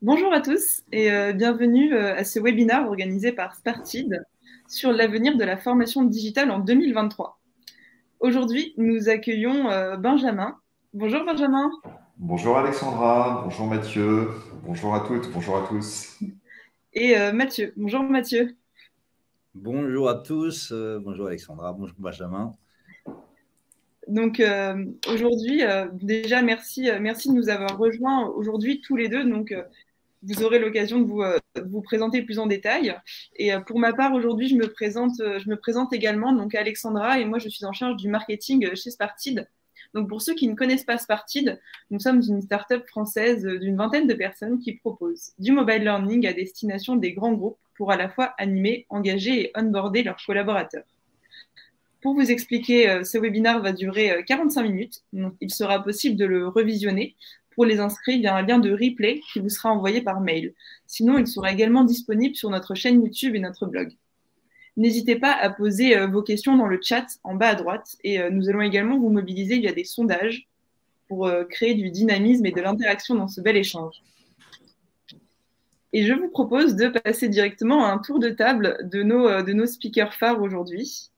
Bonjour à tous et bienvenue à ce webinaire organisé par Spartid sur l'avenir de la formation digitale en 2023. Aujourd'hui, nous accueillons Benjamin. Bonjour Benjamin. Bonjour Alexandra, bonjour Mathieu, bonjour à toutes, bonjour à tous. Et Mathieu. Bonjour Mathieu. Bonjour à tous, bonjour Alexandra, bonjour Benjamin. Donc aujourd'hui, déjà merci de nous avoir rejoints aujourd'hui tous les deux. Donc vous aurez l'occasion de vous présenter plus en détail. Et pour ma part, aujourd'hui, je me présente également, donc Alexandra, et moi, je suis en charge du marketing chez Spartid. Donc, pour ceux qui ne connaissent pas Spartid, nous sommes une start-up française d'une vingtaine de personnes qui propose du mobile learning à destination des grands groupes pour à la fois animer, engager et onboarder leurs collaborateurs. Pour vous expliquer, ce webinaire va durer 45 minutes. Donc, il sera possible de le revisionner. Pour les inscrits, il y a un lien de replay qui vous sera envoyé par mail. Sinon, il sera également disponible sur notre chaîne YouTube et notre blog. N'hésitez pas à poser vos questions dans le chat en bas à droite et nous allons également vous mobiliser via des sondages pour créer du dynamisme et de l'interaction dans ce bel échange. Et je vous propose de passer directement à un tour de table de nos speakers phares aujourd'hui.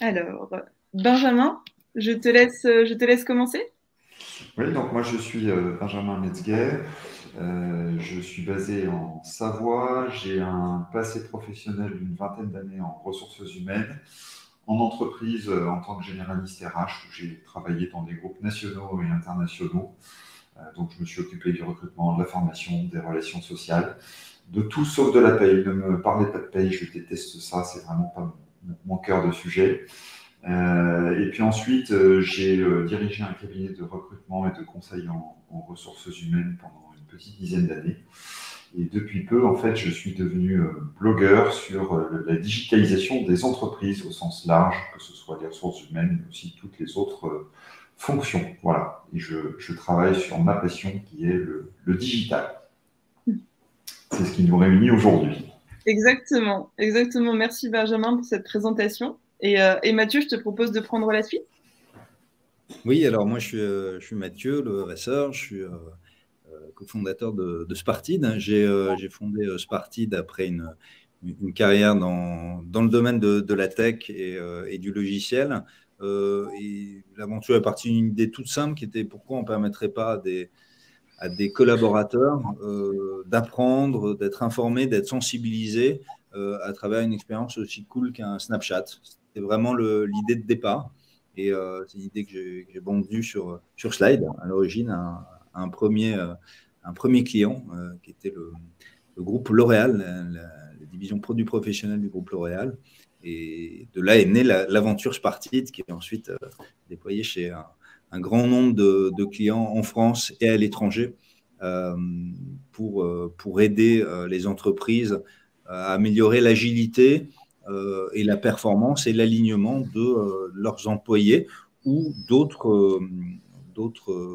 Alors, Benjamin, je te laisse commencer. Oui, donc moi je suis Benjamin Metzger, je suis basé en Savoie, j'ai un passé professionnel d'une vingtaine d'années en ressources humaines, en entreprise en tant que généraliste RH, où j'ai travaillé dans des groupes nationaux et internationaux. Donc je me suis occupé du recrutement, de la formation, des relations sociales, de tout sauf de la paye. Ne me parlez pas de paye, je déteste ça, c'est vraiment pas mon cœur de sujet. Et puis ensuite, j'ai dirigé un cabinet de recrutement et de conseil en ressources humaines pendant une petite dizaine d'années. Et depuis peu, en fait, je suis devenu blogueur sur la digitalisation des entreprises au sens large, que ce soit les ressources humaines, mais aussi toutes les autres fonctions. Voilà. Et je travaille sur ma passion qui est le digital. C'est ce qui nous réunit aujourd'hui. Exactement, exactement. Merci Benjamin pour cette présentation. Et Mathieu, je te propose de prendre la suite. Oui, alors moi je suis Mathieu, le Vasseur, je suis cofondateur de Spartid. J'ai fondé Spartid après une carrière dans le domaine de la tech et du logiciel. Et l'aventure est partie d'une idée toute simple qui était pourquoi on ne permettrait pas à des collaborateurs d'apprendre, d'être informés, d'être sensibilisés à travers une expérience aussi cool qu'un Snapchat. C'était vraiment l'idée de départ. Et c'est une idée que j'ai vendue sur Slide, à l'origine, à un premier client qui était le groupe L'Oréal, la division produits professionnels du groupe L'Oréal. Et de là est née l'aventure Spartid, qui est ensuite déployée chez un grand nombre de clients en France et à l'étranger pour aider les entreprises à améliorer l'agilité et la performance et l'alignement de leurs employés ou d'autres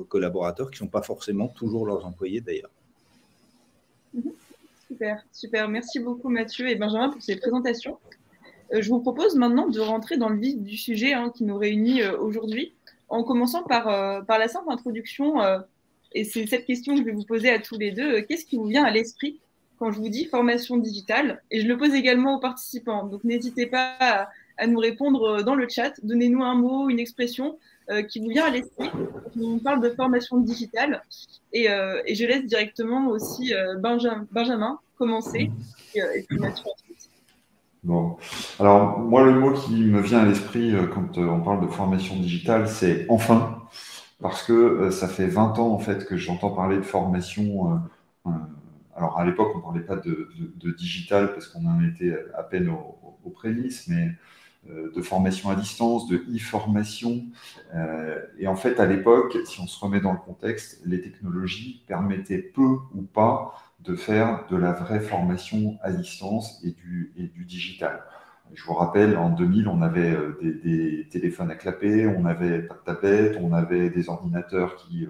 collaborateurs qui ne sont pas forcément toujours leurs employés d'ailleurs. Super, super. Merci beaucoup Mathieu et Benjamin pour ces présentations. Je vous propose maintenant de rentrer dans le vif du sujet qui nous réunit aujourd'hui, en commençant par la simple introduction. Et c'est cette question que je vais vous poser à tous les deux. Qu'est-ce qui vous vient à l'esprit quand je vous dis formation digitale? Et je le pose également aux participants. Donc n'hésitez pas à nous répondre dans le chat. Donnez-nous un mot, une expression qui vous vient à l'esprit quand on parle de formation digitale. Et je laisse directement aussi Benjamin commencer et puis Mathieu ensuite. Bon. Alors, moi, le mot qui me vient à l'esprit quand on parle de formation digitale, c'est enfin, parce que ça fait 20 ans, en fait, que j'entends parler de formation. Alors, à l'époque, on ne parlait pas de digital parce qu'on en était à peine aux prémices, mais de formation à distance, de e-formation. Et en fait, à l'époque, si on se remet dans le contexte, les technologies permettaient peu ou pas de faire de la vraie formation à distance et du digital. Je vous rappelle, en 2000, on avait des téléphones à clapet, on n'avait pas de tablette, on avait des ordinateurs qui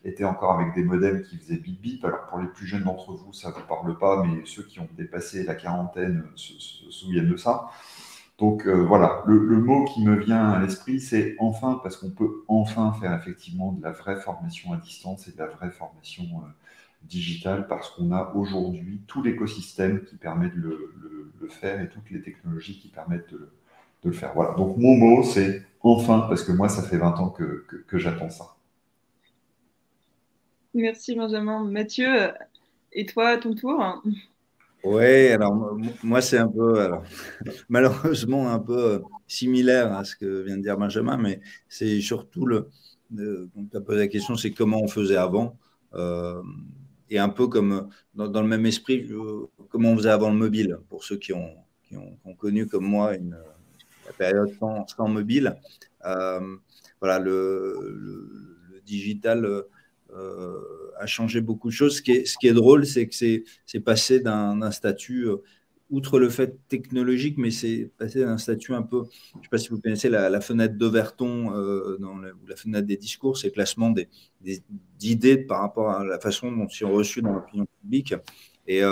étaient encore avec des modems qui faisaient bip bip. Alors pour les plus jeunes d'entre vous, ça ne vous parle pas, mais ceux qui ont dépassé la quarantaine se souviennent de ça. Donc voilà, le mot qui me vient à l'esprit, c'est enfin, parce qu'on peut enfin faire effectivement de la vraie formation à distance et de la vraie formation digitale, parce qu'on a aujourd'hui tout l'écosystème qui permet de le faire et toutes les technologies qui permettent de le faire. Voilà, donc mon mot, c'est enfin, parce que moi, ça fait 20 ans que j'attends ça. Merci Benjamin. Mathieu, et toi, à ton tour? Oui, alors moi, c'est un peu, alors, malheureusement, un peu similaire à ce que vient de dire Benjamin, mais c'est surtout donc tu as posé la question, c'est comment on faisait avant. Euh, et un peu comme dans le même esprit, comment on faisait avant le mobile, pour ceux qui ont connu comme moi la période sans mobile. Voilà, le digital a changé beaucoup de choses. Ce qui est drôle, c'est que c'est passé d'un statut, outre le fait technologique, mais c'est passé d'un statut un peu, je ne sais pas si vous connaissez la fenêtre d'Overton, ou la fenêtre des discours, c'est le classement d'idées par rapport à la façon dont ils sont reçus dans l'opinion publique. Et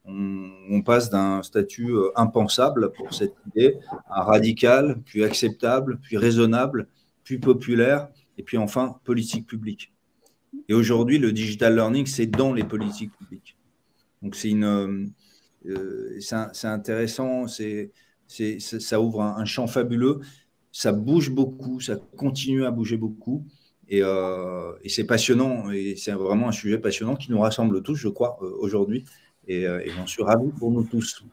on passe d'un statut impensable pour cette idée à radical, puis acceptable, puis raisonnable, puis populaire, et puis enfin politique publique. Et aujourd'hui, le digital learning, c'est dans les politiques publiques. Donc, c'est intéressant, ça ouvre un champ fabuleux, ça bouge beaucoup, ça continue à bouger beaucoup, et c'est passionnant, et c'est vraiment un sujet passionnant qui nous rassemble tous, je crois, aujourd'hui, et j'en suis ravi pour nous tous.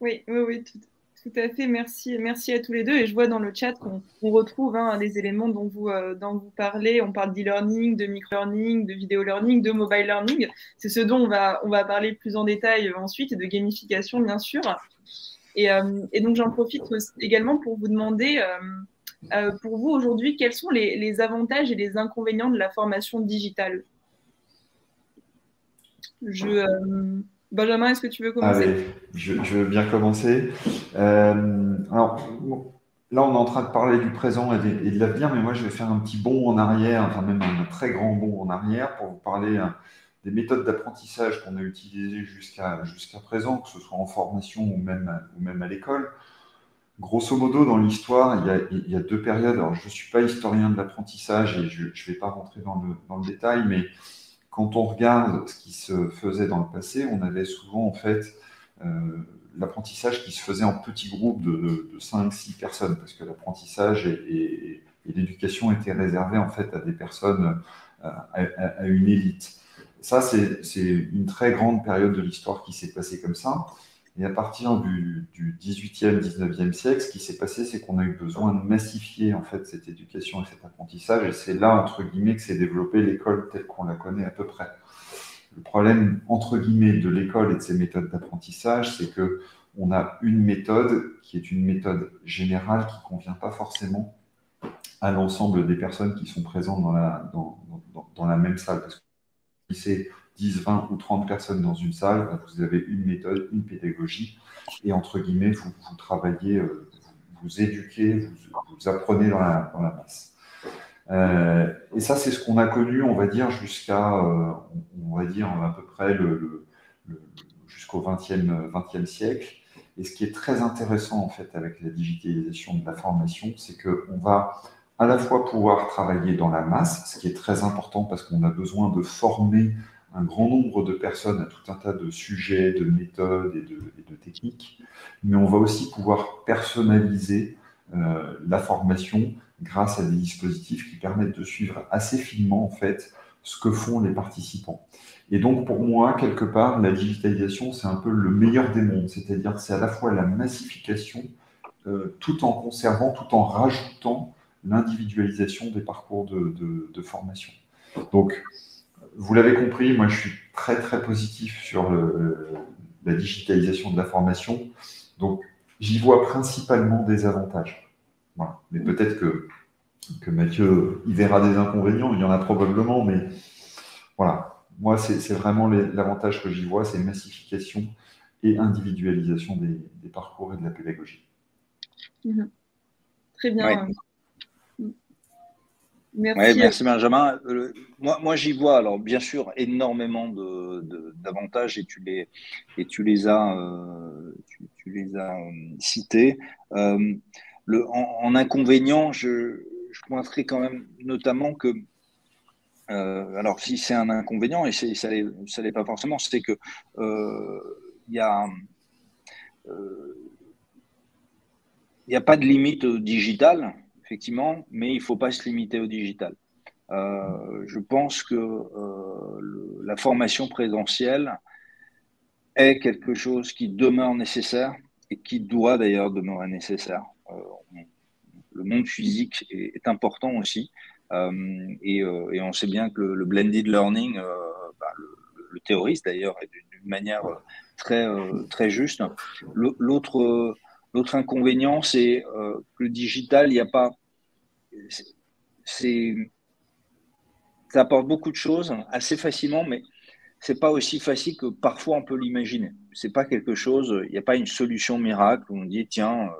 Oui, oui, oui, tout à fait. Merci, merci à tous les deux. Et je vois dans le chat qu'on retrouve les éléments dont vous parlez. On parle d'e-learning, de micro-learning, de vidéo-learning, de mobile learning. C'est ce dont on va parler plus en détail ensuite, et de gamification, bien sûr. Et donc, j'en profite également pour vous demander, pour vous aujourd'hui, quels sont les avantages et les inconvénients de la formation digitale? Benjamin, est-ce que tu veux commencer? Allez, je veux bien commencer. Alors, bon, là, on est en train de parler du présent et de l'avenir, mais moi, je vais faire un petit bond en arrière, enfin même un très grand bond en arrière pour vous parler des méthodes d'apprentissage qu'on a utilisées jusqu'à présent, que ce soit en formation ou même à l'école. Grosso modo, dans l'histoire, il y a deux périodes. Alors, je ne suis pas historien de l'apprentissage et je ne vais pas rentrer dans le détail, mais quand on regarde ce qui se faisait dans le passé, on avait souvent en fait l'apprentissage qui se faisait en petits groupes de 5-6 personnes, parce que l'apprentissage et l'éducation étaient réservés en fait à des personnes, à une élite. Ça, c'est une très grande période de l'histoire qui s'est passée comme ça. Et à partir du 18e, 19e siècle, ce qui s'est passé, c'est qu'on a eu besoin de massifier en fait cette éducation et cet apprentissage. Et c'est là, entre guillemets, que s'est développée l'école telle qu'on la connaît à peu près. Le problème, entre guillemets, de l'école et de ces méthodes d'apprentissage, c'est qu'on a une méthode qui est une méthode générale qui ne convient pas forcément à l'ensemble des personnes qui sont présentes dans la même salle. Parce que si c'est 10, 20 ou 30 personnes dans une salle, vous avez une méthode, une pédagogie, et entre guillemets, vous travaillez, vous éduquez, vous apprenez dans la masse. Et ça, c'est ce qu'on a connu, on va dire, jusqu'à, on va dire, à peu près jusqu'au 20e siècle. Et ce qui est très intéressant, en fait, avec la digitalisation de la formation, c'est qu'on va à la fois pouvoir travailler dans la masse, ce qui est très important parce qu'on a besoin de former un grand nombre de personnes à tout un tas de sujets, de méthodes et de techniques, mais on va aussi pouvoir personnaliser la formation grâce à des dispositifs qui permettent de suivre assez finement en fait ce que font les participants. Et donc pour moi, quelque part, la digitalisation, c'est un peu le meilleur des mondes, c'est-à-dire que c'est à la fois la massification tout en conservant, tout en rajoutant l'individualisation des parcours de formation. Donc, vous l'avez compris, moi je suis très très positif sur la digitalisation de la formation. Donc, j'y vois principalement des avantages. Voilà. Mais peut-être que Mathieu y verra des inconvénients, il y en a probablement, mais voilà. Moi, c'est vraiment l'avantage que j'y vois, c'est massification et individualisation des parcours et de la pédagogie. Très bien. Ouais. Merci. Ouais, merci Benjamin. Moi j'y vois alors bien sûr énormément d'avantages et tu les as tu les as cités. En inconvénient, je pointerai quand même notamment que, alors si c'est un inconvénient, et ça l'est pas forcément, c'est que il y a pas de limite au digital, effectivement, mais il ne faut pas se limiter au digital. Je pense que la formation présentielle est quelque chose qui demeure nécessaire et qui doit d'ailleurs demeurer nécessaire. Le monde physique est important aussi, et on sait bien que le blended learning, le théorise d'ailleurs d'une manière très juste. L'autre inconvénient, c'est que le digital, il n'y a pas, ça apporte beaucoup de choses assez facilement, mais c'est pas aussi facile que parfois on peut l'imaginer. C'est pas quelque chose, il n'y a pas une solution miracle où on dit tiens,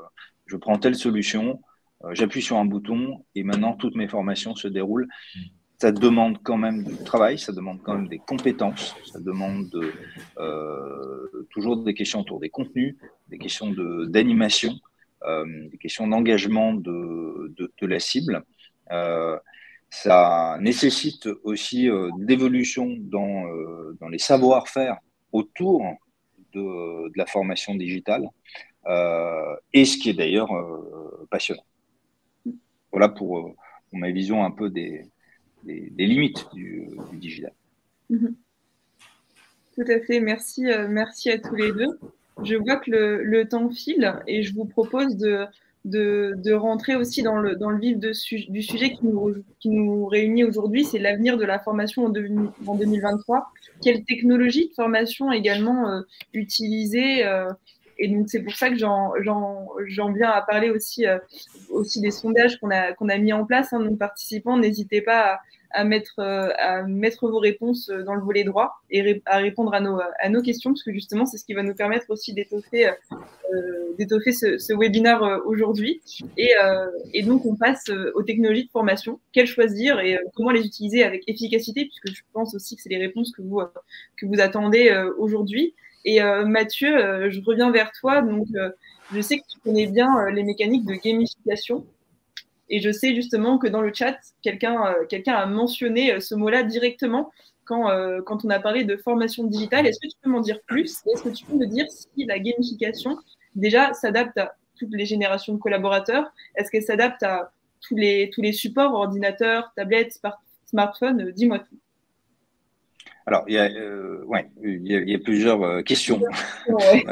je prends telle solution, j'appuie sur un bouton et maintenant toutes mes formations se déroulent. Ça demande quand même du travail, ça demande quand même des compétences, ça demande toujours des questions autour des contenus, des questions d'animation, des questions d'engagement de la cible. Ça nécessite aussi d'évolution dans les savoir-faire autour de la formation digitale, et ce qui est d'ailleurs passionnant. Voilà pour ma vision un peu des limites du digital. Tout à fait, merci à tous les deux. Je vois que le temps file et je vous propose de rentrer aussi dans le vif du sujet qui nous réunit aujourd'hui, c'est l'avenir de la formation en 2023. Quelles technologies de formation également utiliser, et donc c'est pour ça que j'en viens à parler aussi des sondages qu'on a mis en place. Nos participants, n'hésitez pas à mettre vos réponses dans le volet droit et à répondre à nos questions, parce que justement, c'est ce qui va nous permettre aussi d'étoffer ce webinaire aujourd'hui. Et donc, on passe aux technologies de formation. Quelles choisir et comment les utiliser avec efficacité, puisque je pense aussi que c'est les réponses que vous attendez aujourd'hui. Et Mathieu, je reviens vers toi. Donc, je sais que tu connais bien les mécaniques de gamification. Et je sais justement que dans le chat, quelqu'un a mentionné ce mot-là directement quand on a parlé de formation digitale. Est-ce que tu peux m'en dire plus? Est-ce que tu peux me dire si la gamification, déjà, s'adapte à toutes les générations de collaborateurs? Est-ce qu'elle s'adapte à tous les supports, ordinateurs, tablettes, smartphones? Dis-moi tout. Alors, il y a plusieurs questions. Ouais.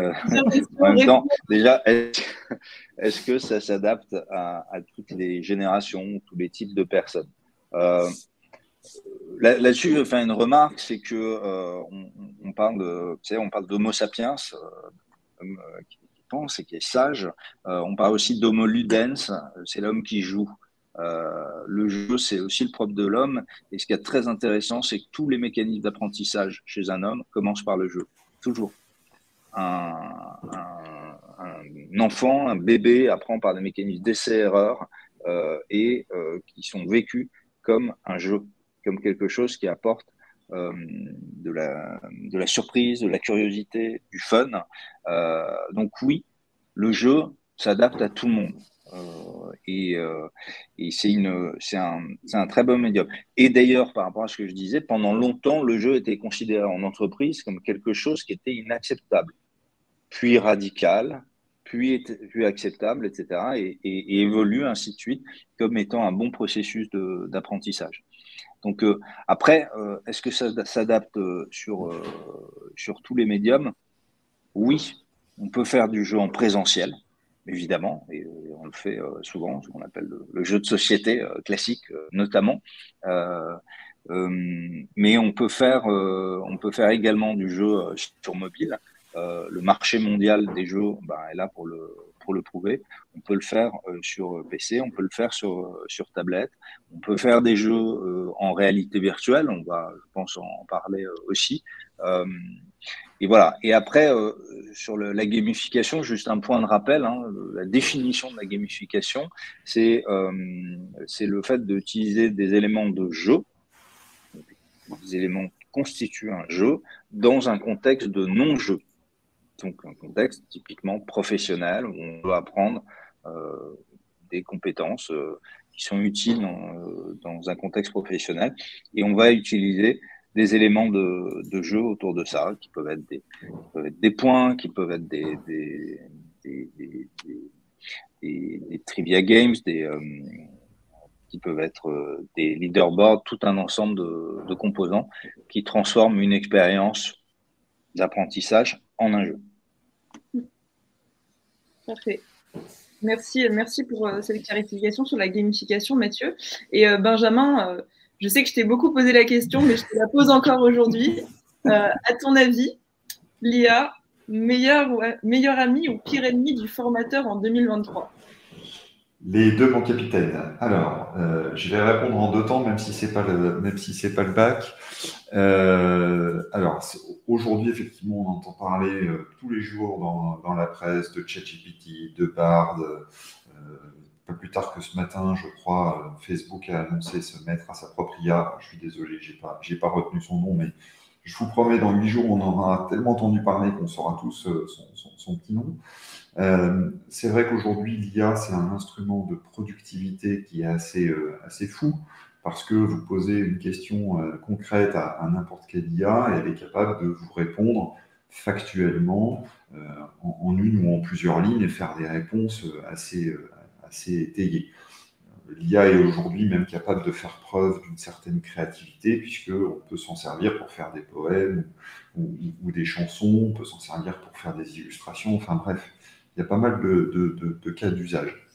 En même temps, déjà, est-ce que ça s'adapte à toutes les générations, tous les types de personnes? Là-dessus, je vais faire une remarque, c'est que on parle d'Homo sapiens, qui pense et qui est sage. On parle aussi d'Homo ludens, c'est l'homme qui joue. Le jeu, c'est aussi le propre de l'homme. Et ce qui est très intéressant, c'est que tous les mécanismes d'apprentissage chez un homme commencent par le jeu. Toujours. Un enfant, un bébé apprend par des mécanismes d'essai-erreur et qui sont vécus comme un jeu, comme quelque chose qui apporte de la surprise, de la curiosité, du fun. Donc oui, le jeu s'adapte à tout le monde. Et c'est un très bon médium. Et d'ailleurs, par rapport à ce que je disais, pendant longtemps, le jeu était considéré en entreprise comme quelque chose qui était inacceptable, puis radical, puis acceptable, etc., et évolue ainsi de suite comme étant un bon processus d'apprentissage. Donc après, est-ce que ça s'adapte sur tous les médiums? Oui, on peut faire du jeu en présentiel, évidemment, et on le fait souvent, ce qu'on appelle le jeu de société classique notamment. Mais on peut faire également du jeu sur mobile. Le marché mondial des jeux est là pour le prouver. On peut le faire sur PC, on peut le faire sur tablette. On peut faire des jeux en réalité virtuelle. On va, je pense, en parler aussi. Et voilà. Et après, sur la gamification, juste un point de rappel, la définition de la gamification, c'est le fait d'utiliser des éléments de jeu, des éléments qui constituent un jeu, dans un contexte de non-jeu. Donc, un contexte typiquement professionnel où on doit apprendre des compétences qui sont utiles dans un contexte professionnel. Et on va utiliser des éléments de jeu autour de ça, qui peuvent être des points, qui peuvent être des trivia games, qui peuvent être des leaderboards, tout un ensemble de composants qui transforment une expérience d'apprentissage en un jeu. Parfait. Merci pour cette clarification sur la gamification, Mathieu. Et Benjamin, je sais que je t'ai beaucoup posé la question, mais je te la pose encore aujourd'hui. À ton avis, l'IA, meilleur ami ou pire ennemi du formateur en 2023? Les deux, mon capitaine. Alors, je vais répondre en deux temps, même si c'est pas le bac. Alors, aujourd'hui, effectivement, on entend parler tous les jours dans la presse de ChatGPT, de Bard. Pas plus tard que ce matin, je crois, Facebook a annoncé se mettre à sa propre IA. Je suis désolé, j'ai pas retenu son nom, mais je vous promets, dans 8 jours, on en aura tellement entendu parler qu'on saura tous son petit nom. C'est vrai qu'aujourd'hui, l'IA, c'est un instrument de productivité qui est assez fou, parce que vous posez une question concrète à n'importe quelle IA et elle est capable de vous répondre factuellement en une ou en plusieurs lignes et faire des réponses assez étayées. L'IA est aujourd'hui même capable de faire preuve d'une certaine créativité, puisqu'on peut s'en servir pour faire des poèmes ou des chansons, on peut s'en servir pour faire des illustrations, enfin bref. Il y a pas mal de cas d'usage.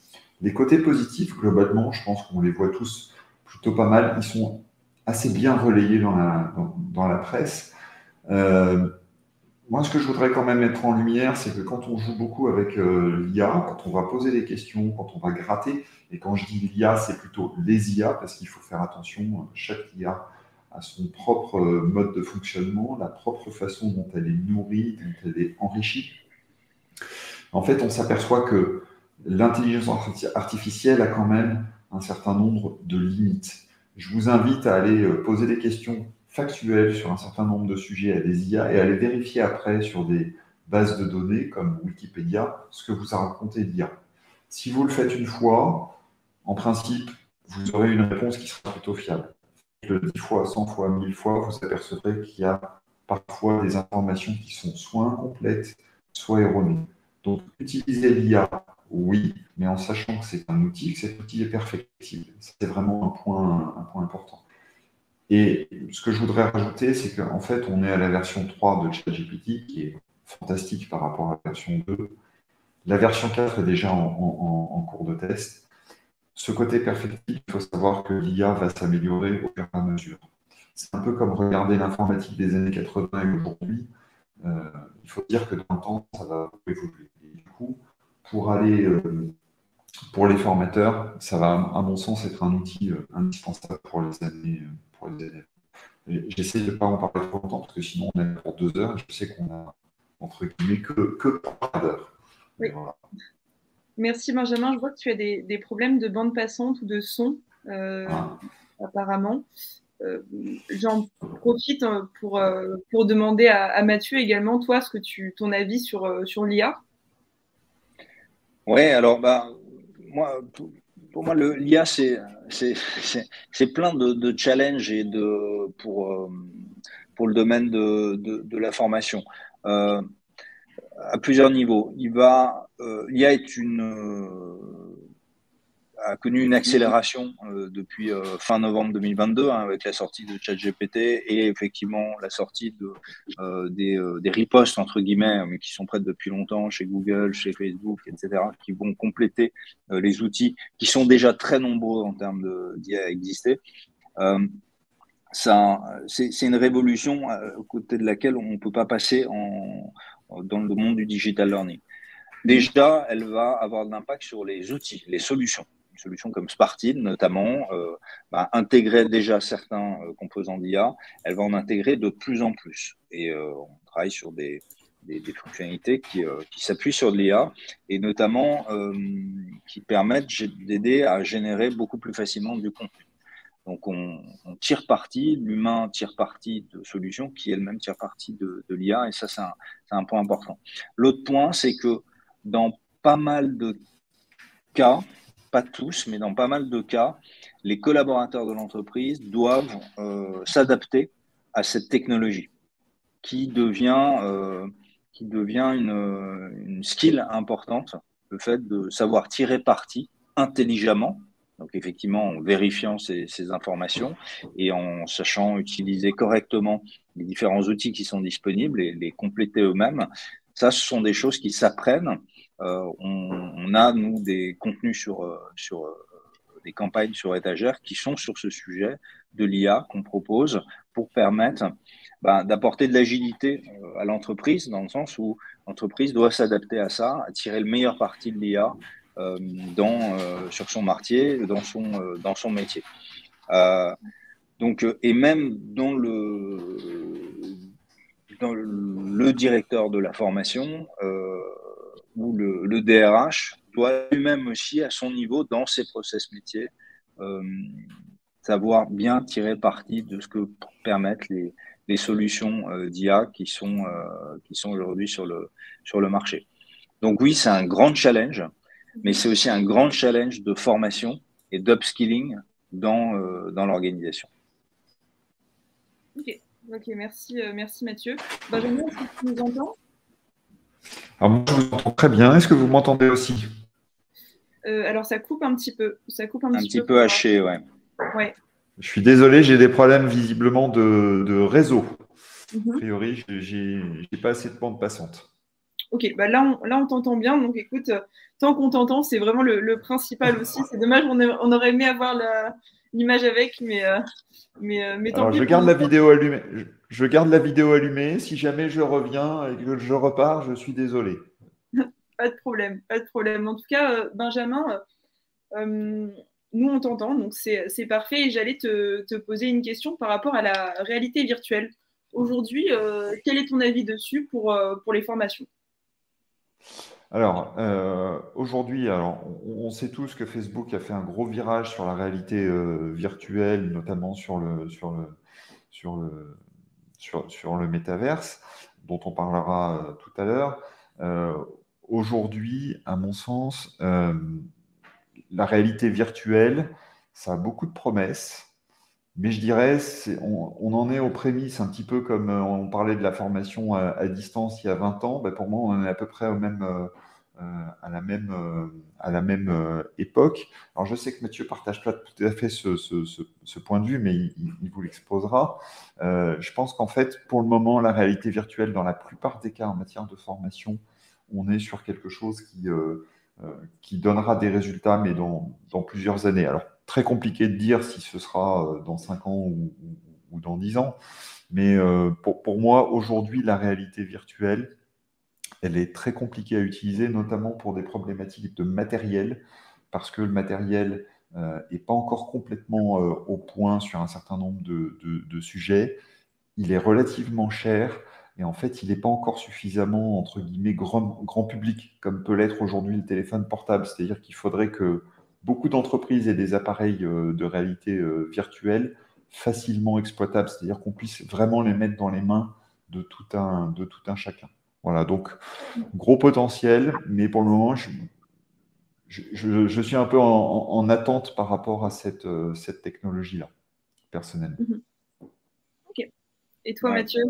Les côtés positifs, globalement, je pense qu'on les voit tous plutôt pas mal. Ils sont assez bien relayés dans la presse. Moi, ce que je voudrais quand même mettre en lumière, c'est que quand on joue beaucoup avec l'IA, quand on va poser des questions, quand on va gratter, et quand je dis l'IA, c'est plutôt les IA, parce qu'il faut faire attention, chaque IA a son propre mode de fonctionnement, la propre façon dont elle est nourrie, dont elle est enrichie. En fait, on s'aperçoit que l'intelligence artificielle a quand même un certain nombre de limites. Je vous invite à aller poser des questions factuelles sur un certain nombre de sujets à des IA et à les vérifier après sur des bases de données comme Wikipédia, ce que vous a raconté l'IA. Si vous le faites une fois, en principe, vous aurez une réponse qui sera plutôt fiable. Le 10 fois, 100 fois, 1000 fois, vous apercevrez qu'il y a parfois des informations qui sont soit incomplètes, soit erronées. Donc, utiliser l'IA, oui, mais en sachant que c'est un outil, que cet outil est perfectible. C'est vraiment un point important. Et ce que je voudrais rajouter, c'est qu'en fait, on est à la version 3 de ChatGPT, qui est fantastique par rapport à la version 2. La version 4 est déjà en cours de test. Ce côté perfectible, il faut savoir que l'IA va s'améliorer au fur et à mesure. C'est un peu comme regarder l'informatique des années 80 et aujourd'hui. Il faut dire que dans le temps, ça va évoluer. Et du coup, pour les formateurs, ça va, à mon sens, être un outil indispensable pour les années. J'essaie de ne pas en parler trop longtemps, parce que sinon, on est pour 2 heures. Je sais qu'on a, entre guillemets, que 3 heures. Oui. Voilà. Merci, Benjamin. Je vois que tu as des problèmes de bande passante ou de son, apparemment. J'en profite pour demander à Mathieu également, toi, ton avis sur l'IA. Oui, alors, pour moi, l'IA, c'est plein de challenges et pour le domaine de la formation. À plusieurs niveaux. L'IA a connu une accélération depuis fin novembre 2022 avec la sortie de ChatGPT et effectivement la sortie des ripostes entre guillemets, mais qui sont prêtes depuis longtemps chez Google, chez Facebook, etc., qui vont compléter les outils qui sont déjà très nombreux en termes d'IA à exister. C'est une révolution aux côtés de laquelle on ne peut pas passer dans le monde du digital learning. Déjà, elle va avoir de l'impact sur les outils, les solutions. Une solution comme Spartid, notamment, intégrait déjà certains composants d'IA. Elle va en intégrer de plus en plus. Et on travaille sur des fonctionnalités qui s'appuient sur de l'IA et notamment qui permettent d'aider à générer beaucoup plus facilement du contenu. Donc, on tire parti, l'humain tire parti de solutions qui elle-même tire parti de l'IA, et ça, c'est un point important. L'autre point, c'est que dans pas mal de cas, pas tous, mais dans pas mal de cas, les collaborateurs de l'entreprise doivent s'adapter à cette technologie qui devient une skill importante, le fait de savoir tirer parti intelligemment, donc effectivement en vérifiant ces informations et en sachant utiliser correctement les différents outils qui sont disponibles et les compléter eux-mêmes. Ça, ce sont des choses qui s'apprennent. On a, nous, des contenus sur des campagnes sur étagère qui sont sur ce sujet de l'IA qu'on propose pour permettre d'apporter de l'agilité à l'entreprise, dans le sens où l'entreprise doit s'adapter à ça, à tirer le meilleur parti de l'IA sur son métier, dans son métier. Et même dans le directeur de la formation ou le DRH doit lui-même aussi, à son niveau, dans ses process métiers, savoir bien tirer parti de ce que permettent les solutions d'IA qui sont aujourd'hui sur le marché. Donc oui, c'est un grand challenge, mais c'est aussi un grand challenge de formation et d'upskilling dans l'organisation. Ok, merci Mathieu. Benjamin, est-ce que tu nous entends? Alors moi, je vous entends très bien. Est-ce que vous m'entendez aussi? Alors, ça coupe un petit peu. Ça coupe un petit peu haché, ouais. Ouais. Je suis désolé, j'ai des problèmes visiblement de réseau. A priori, j'ai pas assez de bande passante. Ok, là on t'entend bien. Donc écoute, tant qu'on t'entend, c'est vraiment le principal aussi. C'est dommage, on aurait aimé avoir l'image avec, mais tant Alors, pis. je garde la vidéo allumée. Je garde la vidéo allumée. Si jamais je reviens et que je repars, je suis désolé. Pas de problème, pas de problème. En tout cas, Benjamin, nous on t'entend, donc c'est parfait. Et j'allais te poser une question par rapport à la réalité virtuelle. Aujourd'hui, quel est ton avis dessus pour les formations? Alors, aujourd'hui, on sait tous que Facebook a fait un gros virage sur la réalité virtuelle, notamment sur le métaverse, dont on parlera tout à l'heure. Aujourd'hui, à mon sens, la réalité virtuelle, ça a beaucoup de promesses. Mais je dirais, on en est aux prémices, un petit peu comme on parlait de la formation à distance il y a 20 ans. Pour moi, on est à peu près à la même époque. Alors, je sais que Mathieu ne partage pas tout à fait ce point de vue, mais il vous l'exposera. Je pense qu'en fait, pour le moment, la réalité virtuelle, dans la plupart des cas en matière de formation, on est sur quelque chose qui donnera des résultats, mais dans plusieurs années. Alors, très compliqué de dire si ce sera dans 5 ans ou dans 10 ans, mais pour moi, aujourd'hui, la réalité virtuelle, elle est très compliquée à utiliser, notamment pour des problématiques de matériel, parce que le matériel n'est pas encore complètement au point sur un certain nombre de sujets. Il est relativement cher, et en fait, il n'est pas encore suffisamment, entre guillemets, grand public, comme peut l'être aujourd'hui le téléphone portable. C'est-à-dire qu'il faudrait que beaucoup d'entreprises aient des appareils de réalité virtuelle facilement exploitables, c'est-à-dire qu'on puisse vraiment les mettre dans les mains de tout un chacun. Voilà, donc gros potentiel, mais pour le moment, je suis un peu en attente par rapport à cette technologie-là, personnellement. Ok. Et toi, Mathieu?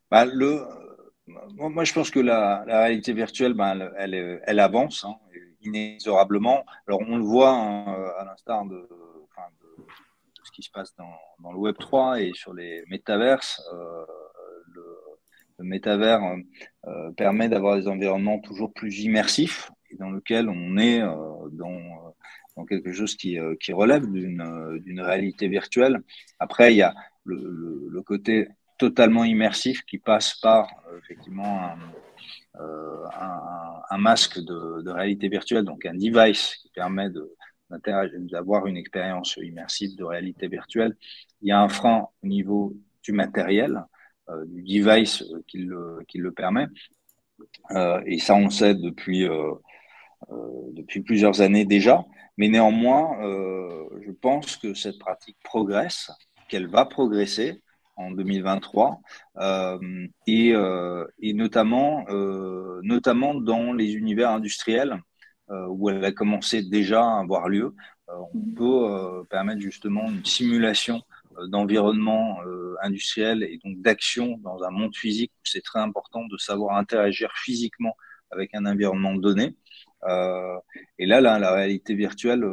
Moi, je pense que la réalité virtuelle, elle avance inexorablement. Alors, on le voit à l'instar de ce qui se passe dans le Web3 et sur les métaverses. Le métavers permet d'avoir des environnements toujours plus immersifs et dans lequel on est dans quelque chose qui relève d'une réalité virtuelle. Après, il y a le côté totalement immersif qui passe par effectivement un masque de réalité virtuelle, donc un device qui permet d'avoir une expérience immersive de réalité virtuelle. Il y a un frein au niveau du matériel, du device qui le permet. Et ça, on le sait depuis depuis plusieurs années déjà. Mais néanmoins, je pense que cette pratique progresse, qu'elle va progresser en 2023, et notamment dans les univers industriels où elle a commencé déjà à avoir lieu. On peut permettre justement une simulation d'environnement industriel et donc d'action dans un monde physique où c'est très important de savoir interagir physiquement avec un environnement donné. Et là, la réalité virtuelle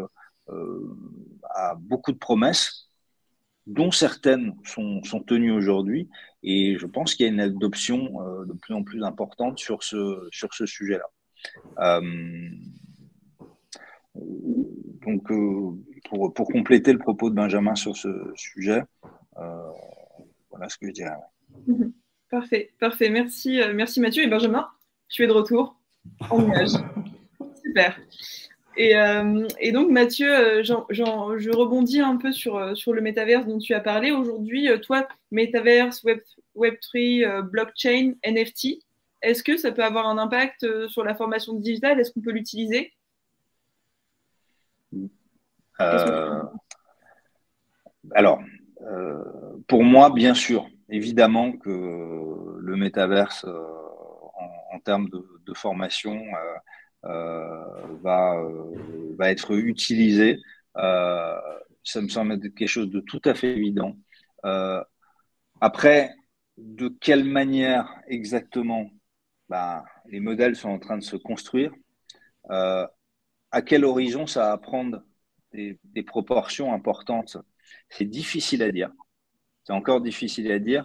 a beaucoup de promesses, dont certaines sont tenues aujourd'hui, et je pense qu'il y a une adoption de plus en plus importante sur ce sujet-là. Donc, pour compléter le propos de Benjamin sur ce sujet, voilà ce que je dirais. Parfait, parfait. Merci, merci Mathieu. Et Benjamin, tu es de retour en nuage. Super. Et donc Mathieu, je rebondis un peu sur le métaverse dont tu as parlé. Aujourd'hui, toi, métaverse, Web3, blockchain, NFT, est-ce que ça peut avoir un impact sur la formation digitale? Est-ce qu'on peut l'utiliser? Alors, pour moi, bien sûr, évidemment que le métaverse, en termes de formation, va être utilisé. Ça me semble être quelque chose de tout à fait évident. Après, de quelle manière exactement les modèles sont en train de se construire, à quel horizon ça va prendre des proportions importantes, c'est difficile à dire. C'est encore difficile à dire,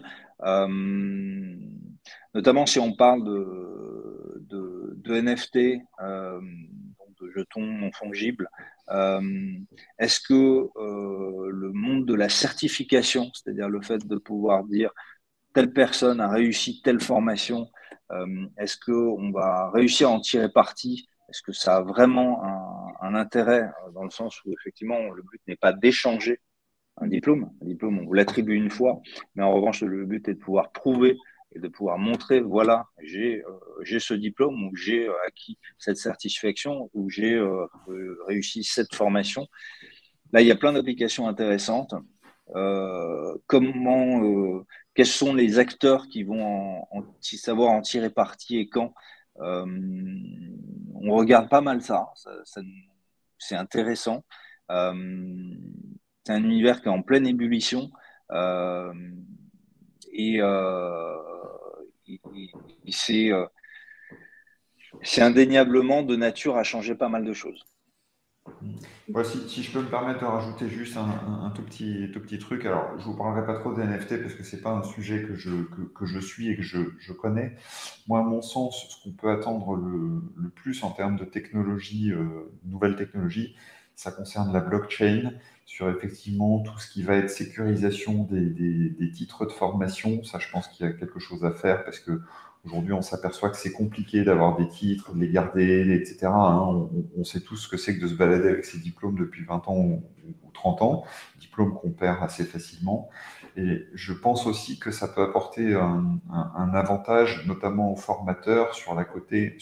notamment si on parle de NFT, donc de jetons non fongibles. Est-ce que le monde de la certification, c'est-à-dire le fait de pouvoir dire telle personne a réussi telle formation, est-ce qu'on va réussir à en tirer parti? Est-ce que ça a vraiment un intérêt, dans le sens où effectivement le but n'est pas d'échanger un diplôme, on vous l'attribue une fois, mais en revanche le but est de pouvoir prouver et de pouvoir montrer, voilà, j'ai ce diplôme, ou j'ai acquis cette certification, ou j'ai réussi cette formation. Là, il y a plein d'applications intéressantes. Quels sont les acteurs qui vont savoir en tirer parti et quand? On regarde pas mal ça c'est intéressant. C'est un univers qui est en pleine ébullition, et c'est indéniablement de nature à changer pas mal de choses. Ouais, si je peux me permettre de rajouter juste un tout petit truc. Alors, je ne vous parlerai pas trop des NFT parce que ce n'est pas un sujet que je suis et que je connais. Moi, à mon sens, ce qu'on peut attendre le plus en termes de technologie, nouvelles technologies, ça concerne la blockchain, sur effectivement tout ce qui va être sécurisation des titres de formation. Ça, je pense qu'il y a quelque chose à faire parce que aujourd'hui, on s'aperçoit que c'est compliqué d'avoir des titres, de les garder, etc. On sait tous ce que c'est que de se balader avec ses diplômes depuis 20 ans ou 30 ans, diplômes qu'on perd assez facilement. Et je pense aussi que ça peut apporter un avantage, notamment aux formateurs, sur le côté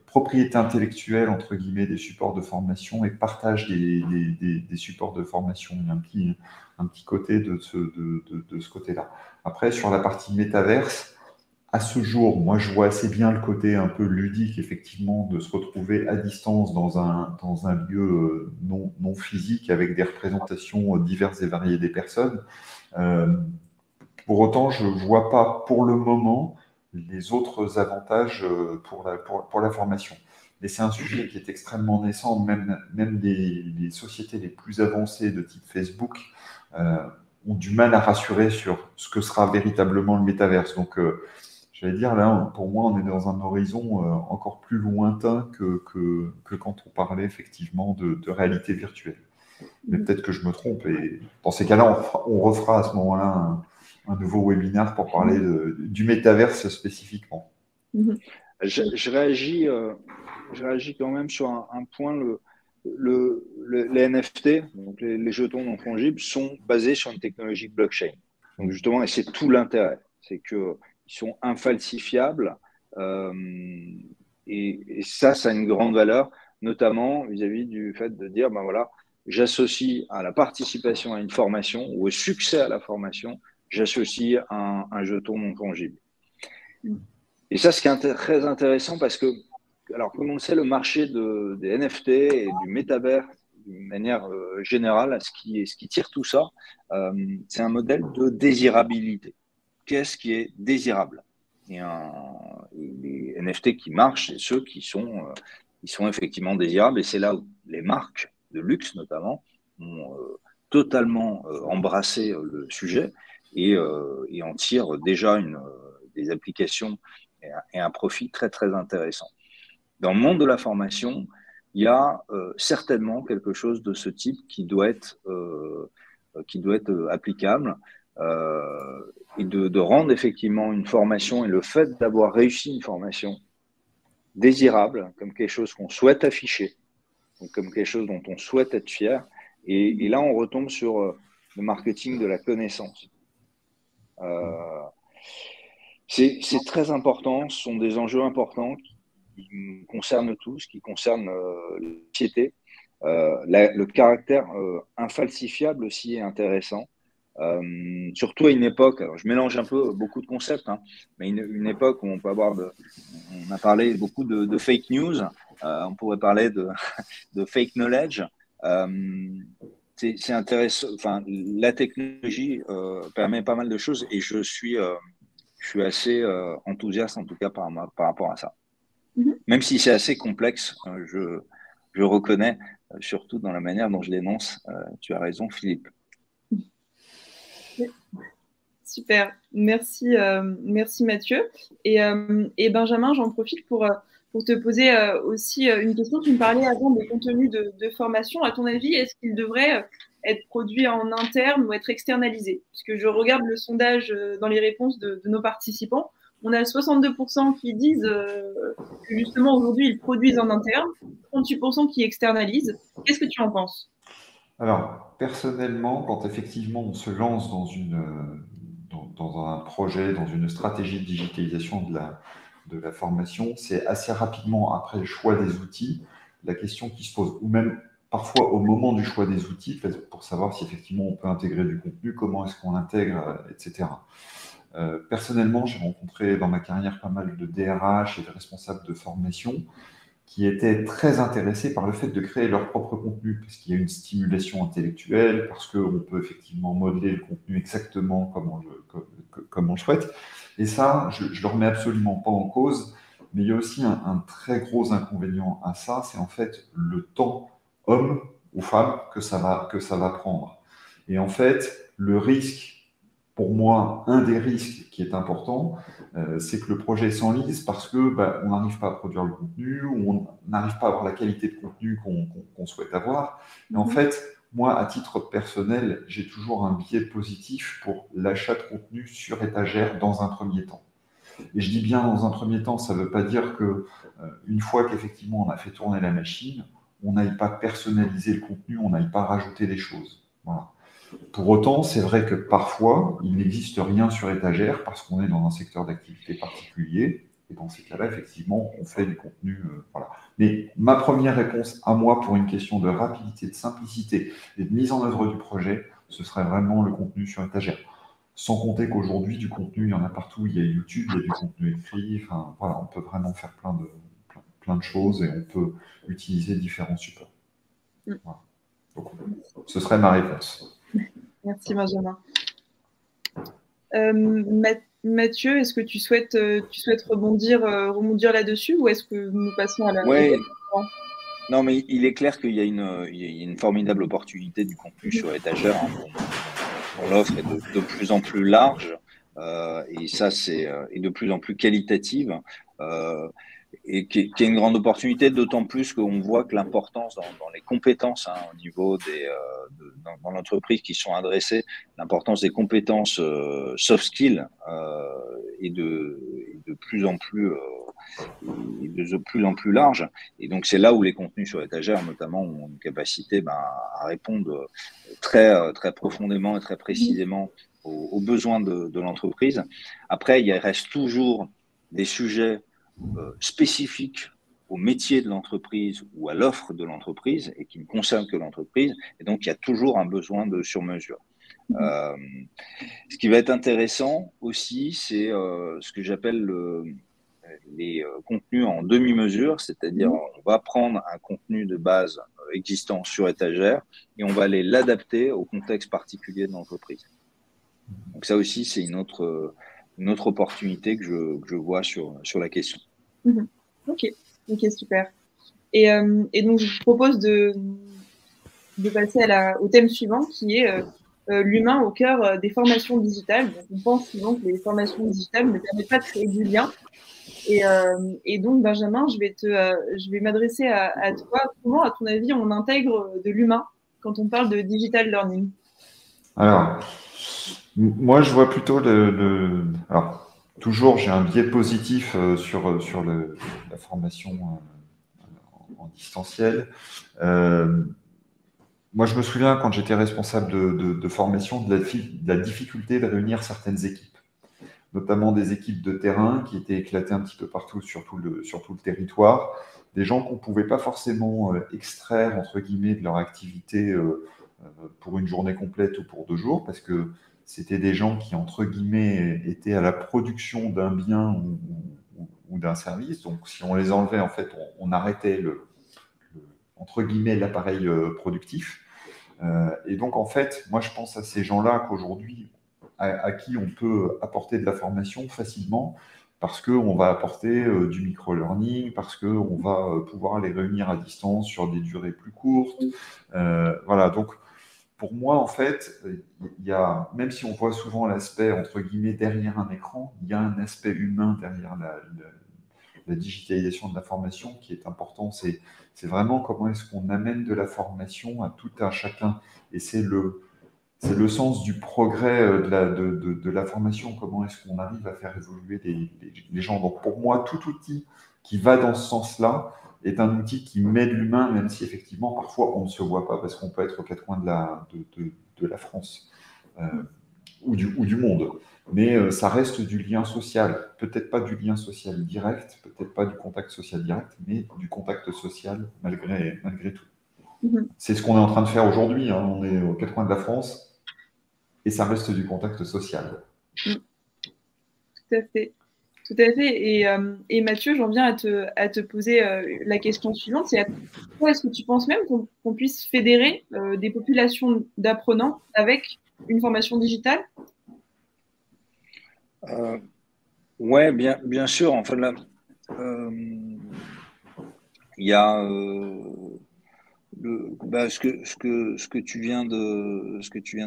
propriété intellectuelle, entre guillemets, des supports de formation et partage des supports de formation. Il y a un petit côté de ce côté-là. Après, sur la partie métaverse, à ce jour, moi, je vois assez bien le côté un peu ludique, effectivement, de se retrouver à distance dans un lieu non physique avec des représentations diverses et variées des personnes. Pour autant, je ne vois pas pour le moment les autres avantages pour la formation. Mais c'est un sujet qui est extrêmement naissant, même les sociétés les plus avancées de type Facebook ont du mal à rassurer sur ce que sera véritablement le métaverse. Donc, j'allais dire, là, pour moi, on est dans un horizon encore plus lointain que quand on parlait effectivement de réalité virtuelle. Mais peut-être que je me trompe, et dans ces cas-là, on refera à ce moment-là un nouveau webinaire pour parler du métaverse spécifiquement. Je réagis quand même sur un point. Les NFT, donc les jetons non fongibles, sont basés sur une technologie blockchain. Donc justement, et c'est tout l'intérêt, c'est qu'ils sont infalsifiables. et ça a une grande valeur, notamment vis-à-vis du fait de dire, ben voilà, j'associe à la participation à une formation ou au succès à la formation, j'associe un jeton non fongible. Et ça, ce qui est très intéressant parce que, alors comme on le sait, le marché des NFT et du métavers, d'une manière générale, ce qui tire tout ça, c'est un modèle de désirabilité. Qu'est-ce qui est désirable? Et les NFT qui marchent, c'est ceux qui sont effectivement désirables. Et c'est là où les marques de luxe, notamment, ont totalement embrassé le sujet et en tirent déjà des applications et un profit très, très intéressant. Dans le monde de la formation, il y a certainement quelque chose de ce type qui doit être applicable et de rendre effectivement une formation et le fait d'avoir réussi une formation désirable comme quelque chose qu'on souhaite afficher, comme quelque chose dont on souhaite être fier. Et là, on retombe sur le marketing de la connaissance. C'est très important, ce sont des enjeux importants qui nous concernent tous, qui concernent la société. Le caractère infalsifiable aussi est intéressant. Surtout à une époque, alors je mélange un peu beaucoup de concepts, hein, mais une époque où on peut avoir on a parlé beaucoup de fake news, on pourrait parler de fake knowledge. C'est intéressant. Enfin, la technologie permet pas mal de choses et je suis assez enthousiaste en tout cas par rapport à ça. Même si c'est assez complexe, je reconnais, surtout dans la manière dont je l'énonce. Tu as raison, Philippe. Super, merci, merci Mathieu. Et Benjamin, j'en profite pour te poser aussi une question. Tu me parlais avant des contenus de formation. À ton avis, est-ce qu'ils devraient être produits en interne ou être externalisés? Puisque je regarde le sondage dans les réponses de nos participants. On a 62% qui disent que justement aujourd'hui ils produisent en interne, 38% qui externalisent. Qu'est-ce que tu en penses? Alors, personnellement, quand effectivement on se lance dans un projet, dans une stratégie de digitalisation de la formation, c'est assez rapidement après le choix des outils, la question qui se pose, ou même parfois au moment du choix des outils, pour savoir si effectivement on peut intégrer du contenu, comment est-ce qu'on l'intègre, etc. Personnellement, j'ai rencontré dans ma carrière pas mal de DRH et de responsables de formation qui étaient très intéressés par le fait de créer leur propre contenu, parce qu'il y a une stimulation intellectuelle, parce qu'on peut effectivement modeler le contenu exactement comme on le souhaite. Et ça, je ne le remets absolument pas en cause, mais il y a aussi un très gros inconvénient à ça, c'est en fait le temps, homme ou femme, que ça va prendre. Et en fait, le risque, pour moi, un des risques qui est important, c'est que le projet s'enlise parce que on n'arrive pas à produire le contenu, ou on n'arrive pas à avoir la qualité de contenu qu'on souhaite avoir. Et en fait, moi, à titre personnel, j'ai toujours un biais positif pour l'achat de contenu sur étagère dans un premier temps. Et je dis bien dans un premier temps, ça ne veut pas dire que une fois qu'effectivement on a fait tourner la machine, on n'aille pas personnaliser le contenu, on n'aille pas rajouter des choses. Voilà. Pour autant, c'est vrai que parfois, il n'existe rien sur étagère parce qu'on est dans un secteur d'activité particulier. Et dans ces cas-là, effectivement, on fait du contenu. Voilà. Mais ma première réponse à moi pour une question de rapidité, de simplicité et de mise en œuvre du projet, ce serait vraiment le contenu sur étagère. Sans compter qu'aujourd'hui, du contenu, il y en a partout. Il y a YouTube, il y a du contenu écrit. Enfin, voilà, on peut vraiment faire plein de choses et on peut utiliser différents supports. Voilà. Donc, ce serait ma réponse. Merci Benjamin. Mathieu, est-ce que tu souhaites rebondir là-dessus ou est-ce que nous passons à la... Oui. Non, mais il est clair qu'il y a une formidable opportunité du contenu sur étagère. Dont l'offre est de plus en plus large et ça c'est de plus en plus qualitative et qui est une grande opportunité, d'autant plus qu'on voit que l'importance dans les compétences au niveau dans l'entreprise qui sont adressées, l'importance des compétences soft skills est de plus en plus large. Et donc, c'est là où les contenus sur étagère, notamment, ont une capacité à répondre très, très profondément et très précisément aux besoins de l'entreprise. Après, il reste toujours des sujets spécifiques au métier de l'entreprise ou à l'offre de l'entreprise et qui ne concerne que l'entreprise. Et donc, il y a toujours un besoin de sur-mesure. Ce qui va être intéressant aussi, c'est ce que j'appelle les contenus en demi-mesure, c'est-à-dire on va prendre un contenu de base existant sur étagère et on va aller l'adapter au contexte particulier de l'entreprise. Donc ça aussi, c'est une autre opportunité que je vois sur la question. Ok, super. Et donc, je vous propose de passer au thème suivant, qui est l'humain au cœur des formations digitales. Donc, on pense souvent que les formations digitales ne permettent pas de créer du lien. Et donc, Benjamin, je vais m'adresser à toi. Comment, à ton avis, on intègre de l'humain quand on parle de digital learning? Alors, moi, je vois plutôt alors, toujours, j'ai un biais positif sur la formation en distanciel. Moi, je me souviens, quand j'étais responsable de formation, de la difficulté de réunir certaines équipes, notamment des équipes de terrain qui étaient éclatées un petit peu partout sur tout le territoire, des gens qu'on ne pouvait pas forcément extraire, entre guillemets, de leur activité pour une journée complète ou pour 2 jours, parce que c'était des gens qui, entre guillemets, étaient à la production d'un bien ou d'un service. Donc, si on les enlevait, en fait, on arrêtait entre guillemets, l'appareil productif. Et donc, en fait, moi, je pense à ces gens-là qu'aujourd'hui, à qui on peut apporter de la formation facilement, parce qu'on va apporter du micro-learning, parce qu'on va pouvoir les réunir à distance sur des durées plus courtes. Voilà, donc pour moi, en fait, il y a, même si on voit souvent l'aspect, entre guillemets, derrière un écran, il y a un aspect humain derrière la digitalisation de la formation qui est important. C'est vraiment comment est-ce qu'on amène de la formation à tout un chacun. Et c'est le sens du progrès de la formation. Comment est-ce qu'on arrive à faire évoluer les gens. Donc pour moi, tout outil qui va dans ce sens-là est un outil qui met de l'humain, même si effectivement, parfois, on ne se voit pas parce qu'on peut être aux 4 coins de la France ou du monde. Mais ça reste du lien social. Peut-être pas du lien social direct, peut-être pas du contact social direct, mais du contact social malgré tout. C'est ce qu'on est en train de faire aujourd'hui. Hein. On est aux 4 coins de la France et ça reste du contact social. Tout à fait. Tout à fait. Et Mathieu, j'en viens à te poser la question suivante. C'est est-ce que tu penses même qu'on puisse fédérer des populations d'apprenants avec une formation digitale? Ouais, bien sûr. En fait, là, il y a ce que tu viens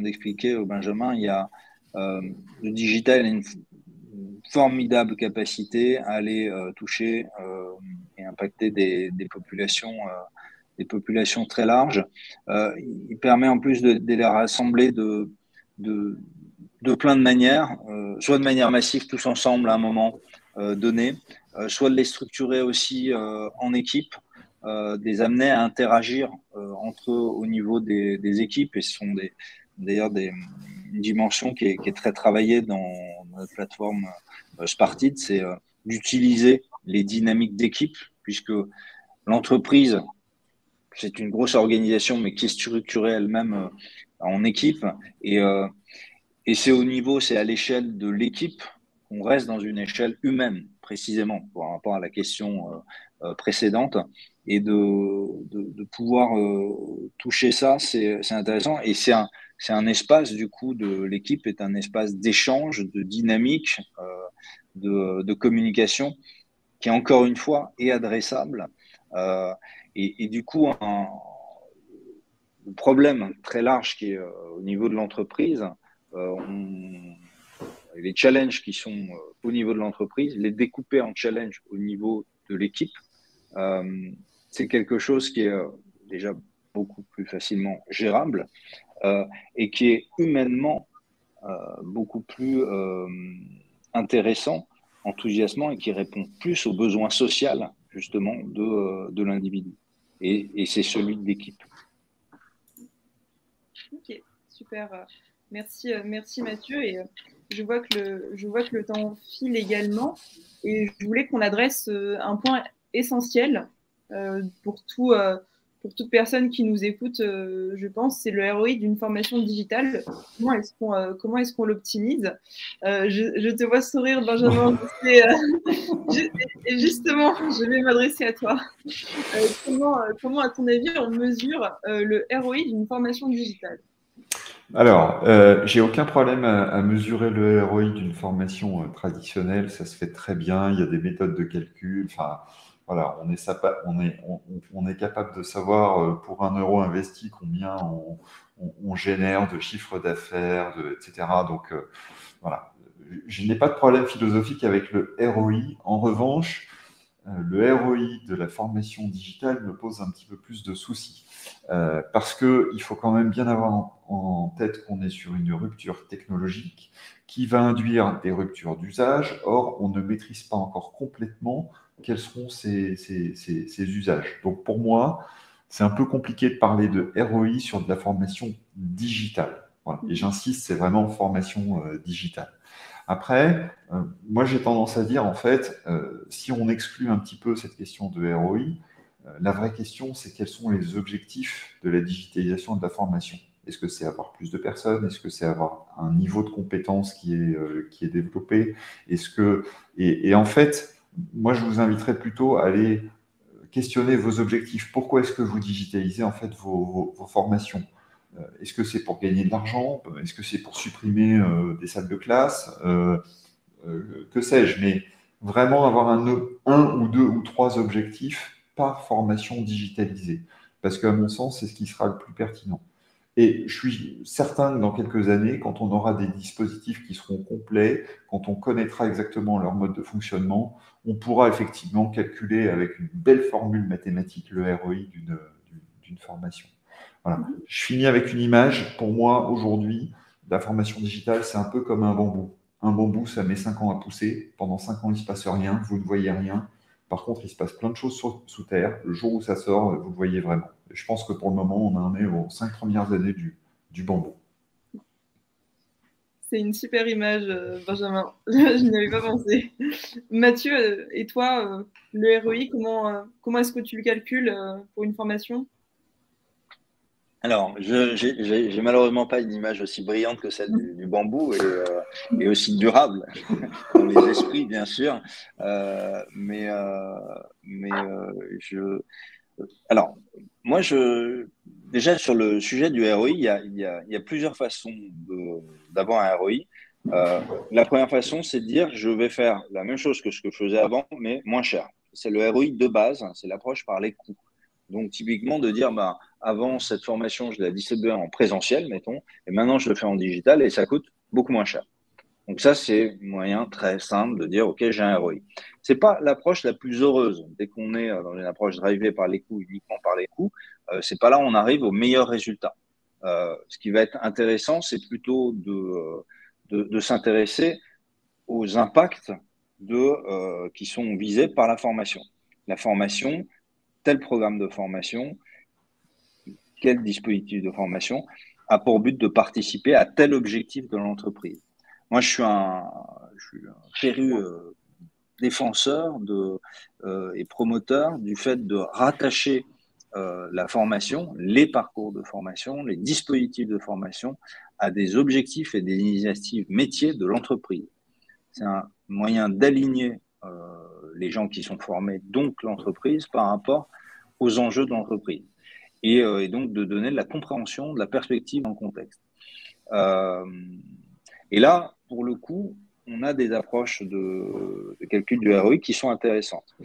d'expliquer, Benjamin. Il y a le digital a une formidable capacité à aller toucher et impacter des populations très larges. Il permet en plus de les rassembler de plein de manières, soit de manière massive tous ensemble à un moment donné, soit de les structurer aussi en équipe, de les amener à interagir entre eux au niveau des équipes. Et ce sont d'ailleurs une dimension qui est très travaillée dans notre plateforme Spartid, c'est d'utiliser les dynamiques d'équipe, puisque l'entreprise, c'est une grosse organisation, mais qui est structurée elle-même en équipe. Et c'est à l'échelle de l'équipe qu'on reste dans une échelle humaine, précisément, par rapport à la question précédente. Et de pouvoir toucher ça, c'est intéressant. Et c'est un espace, du coup, l'équipe est un espace d'échange, de dynamique, de communication, qui, encore une fois, est adressable. Et du coup, le problème très large qui est au niveau de l'entreprise, les challenges qui sont au niveau de l'entreprise, les découper en challenges au niveau de l'équipe, c'est quelque chose qui est déjà beaucoup plus facilement gérable et qui est humainement beaucoup plus intéressant, enthousiasmant et qui répond plus aux besoins sociaux justement de l'individu. Et c'est celui de l'équipe. Ok, super. Merci Mathieu. Et je vois que le temps file également et je voulais qu'on adresse un point essentiel pour toute personne qui nous écoute, je pense, c'est le ROI d'une formation digitale. Comment est-ce qu'on l'optimise je te vois sourire, Benjamin. Et justement, je vais m'adresser à toi. Comment, à ton avis, on mesure le ROI d'une formation digitale? Alors, j'ai aucun problème à mesurer le ROI d'une formation traditionnelle. Ça se fait très bien. Il y a des méthodes de calcul. Enfin, voilà, on est capable de savoir pour 1 € investi combien on génère de chiffre d'affaires, etc. Donc, voilà. Je n'ai pas de problème philosophique avec le ROI. En revanche, le ROI de la formation digitale me pose un petit peu plus de soucis. Parce qu'il faut quand même bien avoir en tête qu'on est sur une rupture technologique qui va induire des ruptures d'usage. Or, on ne maîtrise pas encore complètement quels seront ces usages. Donc, pour moi, c'est un peu compliqué de parler de ROI sur de la formation digitale. Voilà. Et j'insiste, c'est vraiment formation digitale. Après, moi j'ai tendance à dire, en fait, si on exclut un petit peu cette question de ROI, la vraie question, c'est quels sont les objectifs de la digitalisation de la formation. Est-ce que c'est avoir plus de personnes? Est-ce que c'est avoir un niveau de compétence qui est développé? Et en fait, moi je vous inviterais plutôt à aller questionner vos objectifs. Pourquoi est-ce que vous digitalisez en fait vos formations? Est-ce que c'est pour gagner de l'argent? Est-ce que c'est pour supprimer des salles de classe? Que sais-je? Mais vraiment avoir un ou deux ou trois objectifs par formation digitalisée. Parce qu'à mon sens, c'est ce qui sera le plus pertinent. Et je suis certain que dans quelques années, quand on aura des dispositifs qui seront complets, quand on connaîtra exactement leur mode de fonctionnement, on pourra effectivement calculer avec une belle formule mathématique le ROI d'une formation. Voilà. Je finis avec une image. Pour moi, aujourd'hui, la formation digitale, c'est un peu comme un bambou. Un bambou, ça met 5 ans à pousser. Pendant 5 ans, il ne se passe rien. Vous ne voyez rien. Par contre, il se passe plein de choses sous terre. Le jour où ça sort, vous le voyez vraiment. Et je pense que pour le moment, on en est aux 5 premières années du bambou. C'est une super image, Benjamin. Je n'y avais pas pensé. Mathieu, et toi, le ROI, comment est-ce que tu le calcules pour une formation? Alors, j'ai malheureusement pas une image aussi brillante que celle du bambou et aussi durable dans les esprits, bien sûr. Alors, moi, déjà sur le sujet du ROI, il y a plusieurs façons d'avoir un ROI. La première façon, c'est de dire je vais faire la même chose que ce que je faisais avant, mais moins cher. C'est le ROI de base, c'est l'approche par les coûts. Donc, typiquement, de dire, bah, avant, cette formation, je la distribuais en présentiel, mettons, et maintenant, je le fais en digital et ça coûte beaucoup moins cher. Donc, ça, c'est un moyen très simple de dire, OK, j'ai un ROI. C'est pas l'approche la plus heureuse. Dès qu'on est dans une approche drivée par les coûts, uniquement par les coûts, c'est pas là où on arrive au meilleur résultat. Ce qui va être intéressant, c'est plutôt de s'intéresser aux impacts qui sont visés par la formation. La formation, tel programme de formation, quel dispositif de formation a pour but de participer à tel objectif de l'entreprise. Moi, je suis un féru défenseur et promoteur du fait de rattacher la formation, les parcours de formation, les dispositifs de formation à des objectifs et des initiatives métiers de l'entreprise. C'est un moyen d'aligner les gens qui sont formés, donc l'entreprise, par rapport aux enjeux de l'entreprise. Et donc de donner de la compréhension, de la perspective dans le contexte. Et là, pour le coup, on a des approches de calcul du ROI qui sont intéressantes.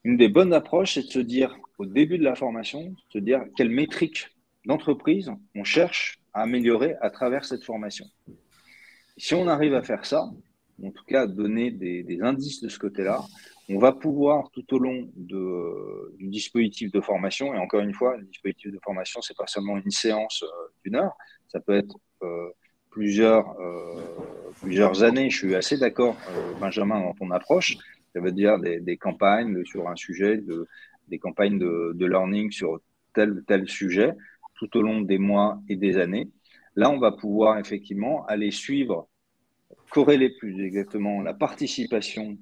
Une des bonnes approches, c'est de se dire, au début de la formation, de se dire quelles métriques d'entreprise on cherche à améliorer à travers cette formation. Si on arrive à faire ça, en tout cas donner des indices de ce côté-là, on va pouvoir tout au long du dispositif de formation, et encore une fois, le dispositif de formation, c'est pas seulement une séance d'1 heure, ça peut être plusieurs années. Je suis assez d'accord, Benjamin, dans ton approche. Ça veut dire des campagnes sur un sujet, des campagnes de learning sur tel ou tel sujet, tout au long des mois et des années. Là, on va pouvoir effectivement aller suivre corréler plus exactement la participation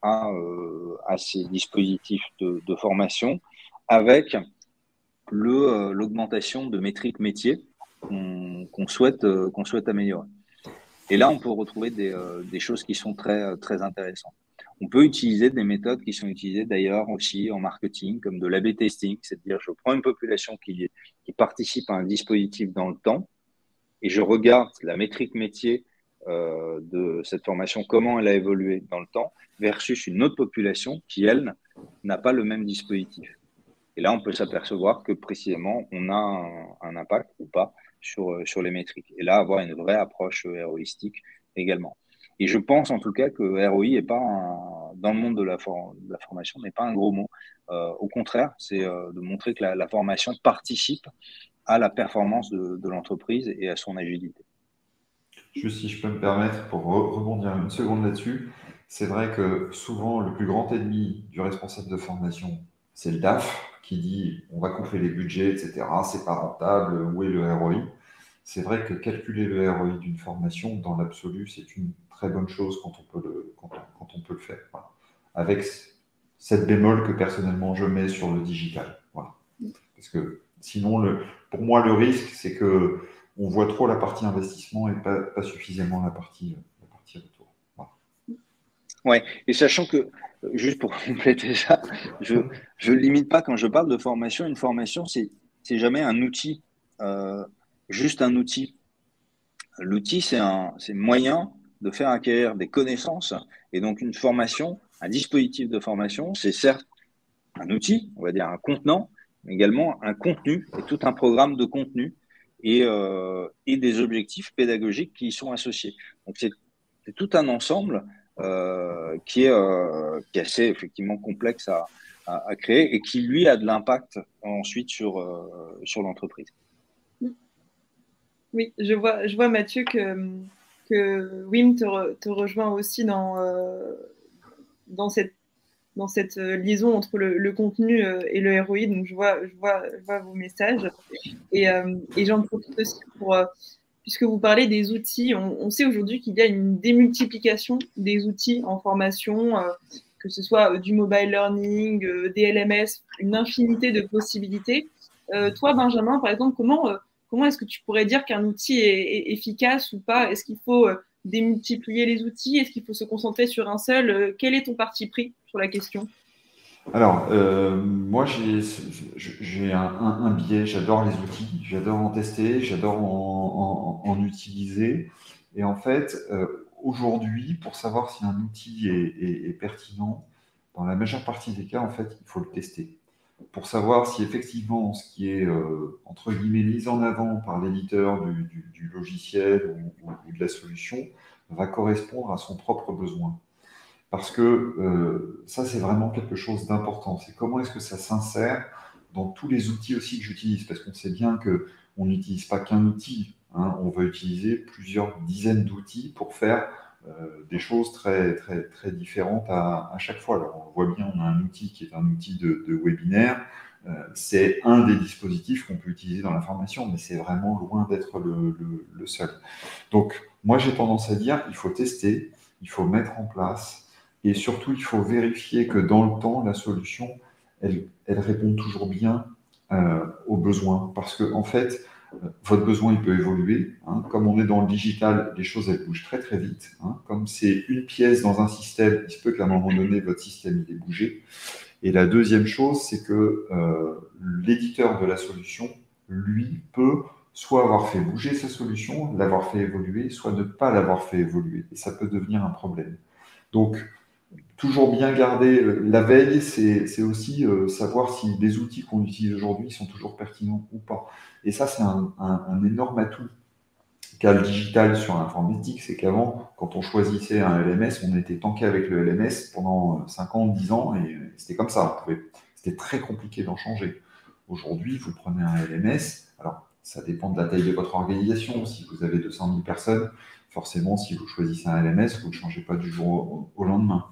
à ces dispositifs de formation avec l'augmentation de métriques métiers qu'on souhaite améliorer. Et là, on peut retrouver des choses qui sont très intéressantes. On peut utiliser des méthodes qui sont utilisées d'ailleurs aussi en marketing, comme de l'A/B testing, c'est-à-dire je prends une population qui participe à un dispositif dans le temps et je regarde la métrique métier de cette formation, comment elle a évolué dans le temps, versus une autre population qui, elle, n'a pas le même dispositif. Et là, on peut s'apercevoir que précisément, on a un impact ou pas sur les métriques. Et là, avoir une vraie approche héroïstique également. Et je pense en tout cas que ROI est pas dans le monde de la formation n'est pas un gros mot. Au contraire, c'est de montrer que la formation participe à la performance de l'entreprise et à son agilité. Juste si je peux me permettre, pour rebondir une seconde là-dessus, c'est vrai que souvent le plus grand ennemi du responsable de formation, c'est le DAF qui dit on va couper les budgets, etc. C'est pas rentable, où est le ROI? C'est vrai que calculer le ROI d'une formation, dans l'absolu, c'est une très bonne chose quand on peut le faire. Voilà. Avec cette bémol que personnellement je mets sur le digital. Voilà. Parce que sinon, pour moi, le risque, c'est que on voit trop la partie investissement et pas suffisamment la partie retour. Voilà. Ouais, et sachant que, juste pour compléter ça, je limite pas quand je parle de formation. Une formation, c'est jamais un outil, juste un outil. L'outil, c'est moyen de faire acquérir des connaissances. Et donc, une formation, un dispositif de formation, c'est certes un outil, on va dire un contenant, mais également un contenu et tout un programme de contenu et des objectifs pédagogiques qui y sont associés. Donc, c'est tout un ensemble qui est assez effectivement complexe à créer et qui, lui, a de l'impact ensuite sur l'entreprise. Oui, je vois Mathieu que Wim te rejoint aussi dans cette liaison entre le contenu et le ROI. Donc, je vois vos messages. Et j'en profite aussi puisque vous parlez des outils, on sait aujourd'hui qu'il y a une démultiplication des outils en formation, que ce soit du mobile learning, des LMS, une infinité de possibilités. Toi, Benjamin, par exemple, comment est-ce que tu pourrais dire qu'un outil est efficace ou pas? Est-ce qu'il faut démultiplier les outils? Est-ce qu'il faut se concentrer sur un seul? Quel est ton parti pris sur la question? Alors, moi, j'ai un biais. J'adore les outils, j'adore en tester, j'adore en utiliser. Et en fait, aujourd'hui, pour savoir si un outil est pertinent, dans la majeure partie des cas, en fait, il faut le tester. Pour savoir si effectivement ce qui est, entre guillemets, mis en avant par l'éditeur du logiciel ou de la solution va correspondre à son propre besoin. Parce que ça, c'est vraiment quelque chose d'important. C'est comment est-ce que ça s'insère dans tous les outils aussi que j'utilise. Parce qu'on sait bien qu'on n'utilise pas qu'un outil. Hein. On va utiliser plusieurs dizaines d'outils pour faire des choses très, très, très différentes à chaque fois. Alors, on voit bien, on a un outil qui est un outil de webinaire. C'est un des dispositifs qu'on peut utiliser dans la formation, mais c'est vraiment loin d'être le seul. Donc, moi, j'ai tendance à dire, il faut tester, il faut mettre en place. Et surtout, il faut vérifier que dans le temps, la solution, elle répond toujours bien aux besoins. Parce que, en fait, votre besoin, il peut évoluer. Hein. Comme on est dans le digital, les choses, elles bougent très, très vite. Hein. Comme c'est une pièce dans un système, il se peut qu'à un moment donné, votre système, il ait bougé. Et la deuxième chose, c'est que l'éditeur de la solution, lui, peut soit avoir fait bouger sa solution, l'avoir fait évoluer, soit ne pas l'avoir fait évoluer. Et ça peut devenir un problème. Donc, toujours bien garder la veille, c'est aussi savoir si les outils qu'on utilise aujourd'hui sont toujours pertinents ou pas. Et ça, c'est un énorme atout qu'a le digital sur l'informatique. C'est qu'avant, quand on choisissait un LMS, on était tanké avec le LMS pendant 5 ans, 10 ans, et c'était comme ça. C'était très compliqué d'en changer. Aujourd'hui, vous prenez un LMS, alors ça dépend de la taille de votre organisation. Si vous avez 200 000 personnes, forcément, si vous choisissez un LMS, vous ne le changez pas du jour au lendemain.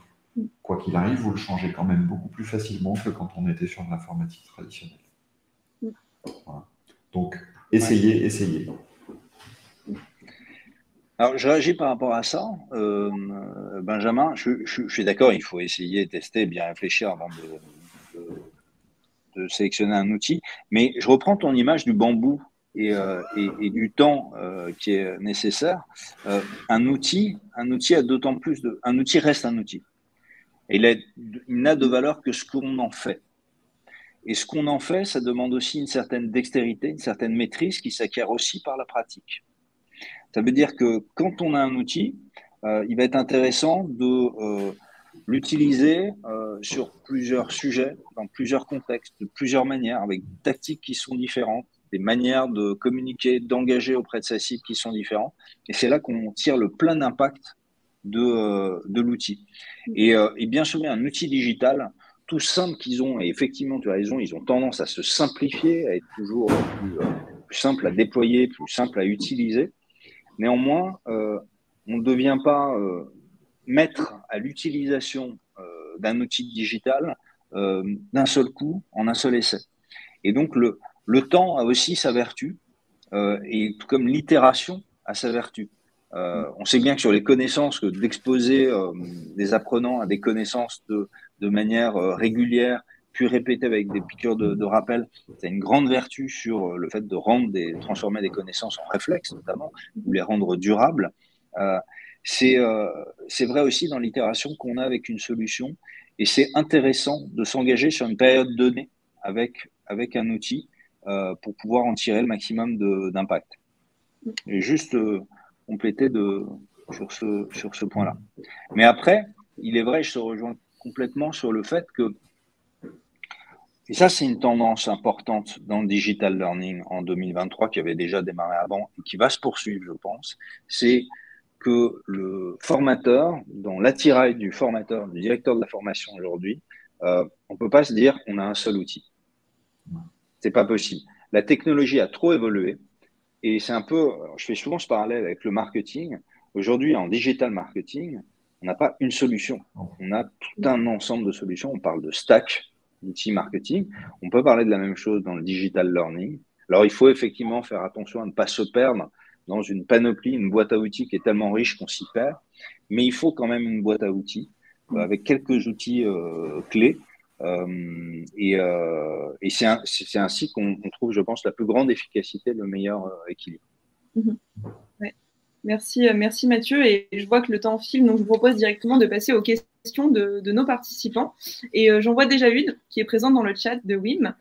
Quoi qu'il arrive, vous le changez quand même beaucoup plus facilement que quand on était sur de l'informatique traditionnelle. Voilà. Donc, essayez. Alors, je réagis par rapport à ça. Benjamin, je suis d'accord, il faut essayer, tester, bien réfléchir avant de sélectionner un outil. Mais je reprends ton image du bambou et du temps qui est nécessaire. Un outil a d'autant plus de... Un outil reste un outil. Et il n'a de valeur que ce qu'on en fait. Et ce qu'on en fait, ça demande aussi une certaine dextérité, une certaine maîtrise qui s'acquiert aussi par la pratique. Ça veut dire que quand on a un outil, il va être intéressant de l'utiliser sur plusieurs sujets, dans plusieurs contextes, de plusieurs manières, avec des tactiques qui sont différentes, des manières de communiquer, d'engager auprès de sa cible qui sont différentes. Et c'est là qu'on tire le plein impact de l'outil. Et bien sûr, un outil digital, tout simple qu'ils ont, et effectivement, tu as raison, ils ont tendance à se simplifier, à être toujours plus simple à déployer, plus simple à utiliser. Néanmoins, on ne devient pas maître à l'utilisation d'un outil digital d'un seul coup, en un seul essai. Et donc, le temps a aussi sa vertu, et tout comme l'itération a sa vertu. On sait bien que sur les connaissances, que d'exposer des apprenants à des connaissances de manière régulière, puis répétée avec des piqûres de rappel, c'est une grande vertu sur le fait de transformer des connaissances en réflexes, notamment, ou les rendre durables. C'est vrai aussi dans l'itération qu'on a avec une solution, et c'est intéressant de s'engager sur une période donnée avec un outil pour pouvoir en tirer le maximum d'impact. Et juste compléter sur ce point-là. Mais après, il est vrai, je te rejoins complètement sur le fait que, et ça c'est une tendance importante dans le digital learning en 2023 qui avait déjà démarré avant et qui va se poursuivre, je pense, c'est que le formateur, dans l'attirail du formateur, du directeur de la formation aujourd'hui, on ne peut pas se dire qu'on a un seul outil. C'est pas possible. La technologie a trop évolué. Et c'est un peu, je fais souvent ce parallèle avec le marketing. Aujourd'hui, en digital marketing, on n'a pas une solution. On a tout un ensemble de solutions. On parle de stack d'outils marketing. On peut parler de la même chose dans le digital learning. Alors, il faut effectivement faire attention à ne pas se perdre dans une panoplie, une boîte à outils qui est tellement riche qu'on s'y perd. Mais il faut quand même une boîte à outils avec quelques outils clés. Et c'est ainsi qu'on trouve, je pense, la plus grande efficacité, le meilleur équilibre. Ouais. Merci Mathieu. Et je vois que le temps file, donc je vous propose directement de passer aux questions de nos participants. Et j'en vois déjà une qui est présente dans le chat de Wim.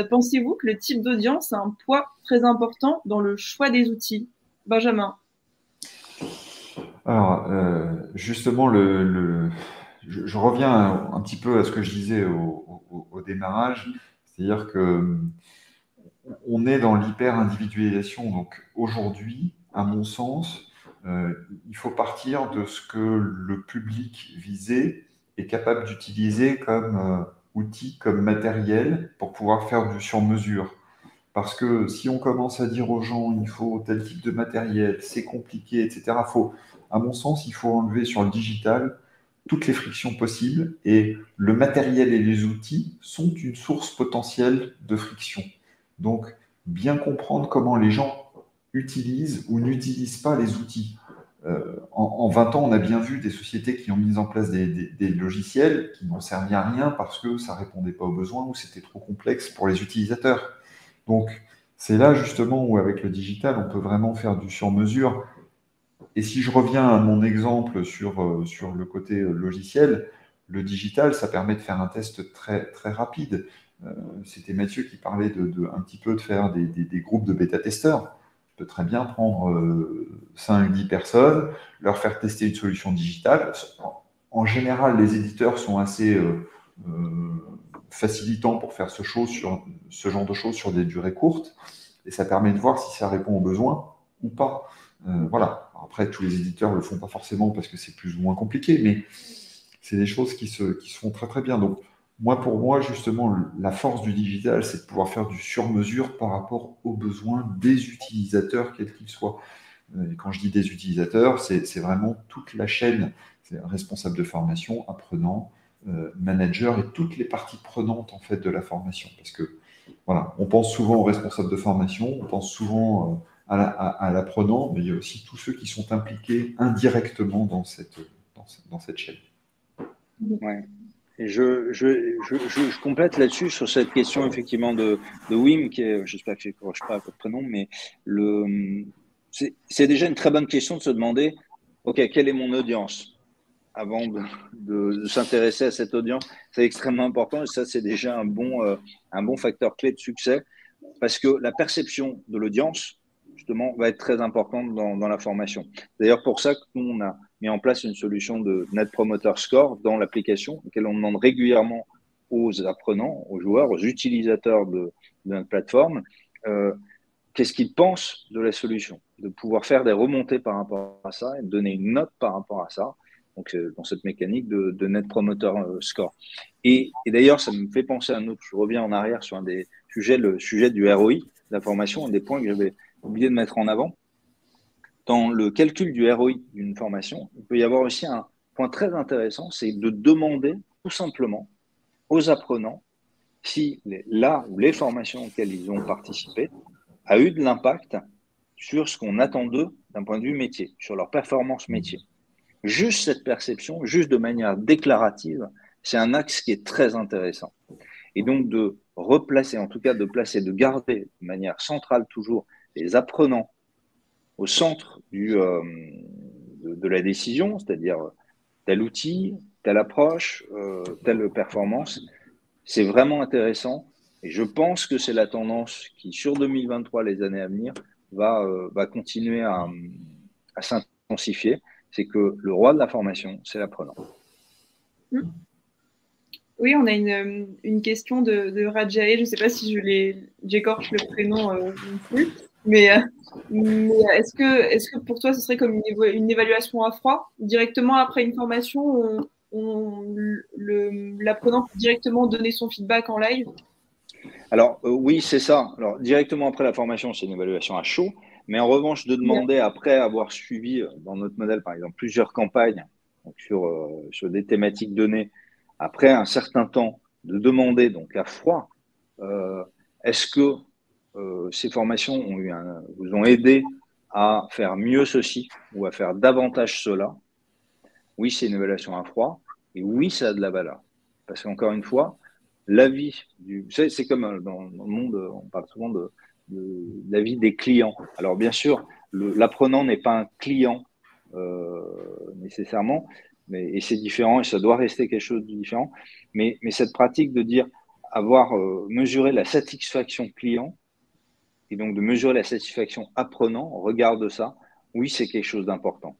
Pensez-vous que le type d'audience a un poids très important dans le choix des outils? Benjamin. Alors, justement, je reviens un petit peu à ce que je disais au démarrage, c'est-à-dire que on est dans l'hyper-individualisation. Donc aujourd'hui, à mon sens, il faut partir de ce que le public visé est capable d'utiliser comme outil, comme matériel pour pouvoir faire du sur-mesure. Parce que si on commence à dire aux gens il faut tel type de matériel, c'est compliqué, etc., à mon sens, il faut enlever sur le digital toutes les frictions possibles et le matériel et les outils sont une source potentielle de friction. Donc, bien comprendre comment les gens utilisent ou n'utilisent pas les outils. En 20 ans, on a bien vu des sociétés qui ont mis en place des logiciels qui n'ont servi à rien parce que ça ne répondait pas aux besoins ou c'était trop complexe pour les utilisateurs. Donc, c'est là justement où avec le digital, on peut vraiment faire du sur-mesure. Et si je reviens à mon exemple sur le côté logiciel, le digital, ça permet de faire un test très, très rapide. C'était Mathieu qui parlait un petit peu de faire des groupes de bêta-testeurs. Je peux très bien prendre 5-10 personnes, leur faire tester une solution digitale. En général, les éditeurs sont assez facilitants pour faire ce genre de choses sur des durées courtes. Et ça permet de voir si ça répond aux besoins ou pas. Voilà. Après, tous les éditeurs ne le font pas forcément parce que c'est plus ou moins compliqué, mais c'est des choses qui se font très très bien. Donc, pour moi, justement, la force du digital, c'est de pouvoir faire du sur-mesure par rapport aux besoins des utilisateurs, quels qu'ils soient. Et quand je dis des utilisateurs, c'est vraiment toute la chaîne, c'est responsable de formation, apprenant, manager et toutes les parties prenantes en fait de la formation. Parce que voilà, on pense souvent aux responsables de formation, on pense souvent à l'apprenant, mais il y a aussi tous ceux qui sont impliqués indirectement dans cette chaîne. Ouais. Et je complète là-dessus sur cette question effectivement de Wim, qui est, j'espère que je ne corrige pas votre prénom, mais c'est déjà une très bonne question de se demander, ok, quelle est mon audience? Avant de s'intéresser à cette audience, c'est extrêmement important et ça, c'est déjà un bon facteur clé de succès parce que la perception de l'audience, justement, va être très importante dans la formation. D'ailleurs, pour ça, nous, on a mis en place une solution de Net Promoter Score dans l'application, auquel on demande régulièrement aux apprenants, aux joueurs, aux utilisateurs de notre plateforme, qu'est-ce qu'ils pensent de la solution, de pouvoir faire des remontées par rapport à ça et de donner une note par rapport à ça. Donc, dans cette mécanique de Net Promoter Score. Et d'ailleurs, ça me fait penser à un autre, je reviens en arrière sur un des sujets, le sujet du ROI, la formation, un des points que j'avais oublié de mettre en avant. Dans le calcul du ROI d'une formation, il peut y avoir aussi un point très intéressant, c'est de demander tout simplement aux apprenants si les formations auxquelles ils ont participé a eu de l'impact sur ce qu'on attend d'eux d'un point de vue métier, sur leur performance métier. Juste cette perception, juste de manière déclarative, c'est un axe qui est très intéressant. Et donc de replacer, en tout cas de garder de manière centrale toujours les apprenants au centre de la décision, c'est-à-dire tel outil, telle approche, telle performance, c'est vraiment intéressant. Et je pense que c'est la tendance qui, sur 2023, les années à venir, va continuer à s'intensifier. C'est que le roi de la formation, c'est l'apprenant. Oui, on a une question de Rajae. Je ne sais pas si j'écorche le prénom non plus, mais est-ce que pour toi, ce serait comme une évaluation à froid? Directement après une formation, l'apprenant peut directement donner son feedback en live? Alors, oui, c'est ça. Alors, directement après la formation, c'est une évaluation à chaud. Mais en revanche, de demander, après avoir suivi dans notre modèle, par exemple, plusieurs campagnes donc sur des thématiques données, après un certain temps, de demander donc à froid, est-ce que ces formations vous ont aidé à faire mieux ceci ou à faire davantage cela? Oui, c'est une évaluation à froid. Et oui, ça a de la valeur. Parce qu'encore une fois, l'avis c'est comme dans le monde, on parle souvent de l'avis des clients. Alors bien sûr, l'apprenant n'est pas un client nécessairement, et c'est différent et ça doit rester quelque chose de différent. Mais cette pratique de dire mesurer la satisfaction client et donc de mesurer la satisfaction apprenant au regard de ça, oui, c'est quelque chose d'important.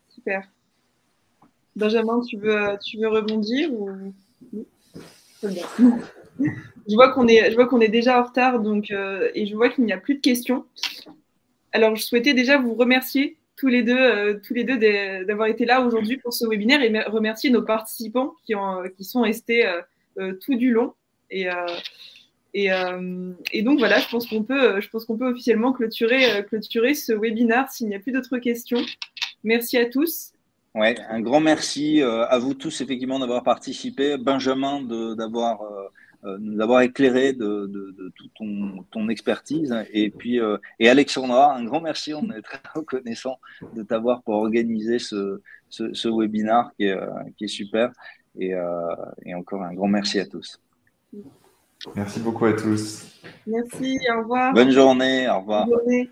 Super. Benjamin, tu veux rebondir ou... Je vois qu'on est déjà en retard, donc, et je vois qu'il n'y a plus de questions. Alors, je souhaitais déjà vous remercier tous les deux d'avoir été là aujourd'hui pour ce webinaire et remercier nos participants qui sont restés tout du long. Et donc voilà, je pense qu'on peut officiellement clôturer ce webinaire s'il n'y a plus d'autres questions. Merci à tous. Ouais, un grand merci à vous tous effectivement d'avoir participé, Benjamin d'avoir éclairé de toute ton expertise et puis et Alexandra, un grand merci, on est très reconnaissant de t'avoir pour organiser ce webinaire qui est super et encore un grand merci à tous. Merci beaucoup à tous. Merci, au revoir. Bonne journée, au revoir. Bonne journée.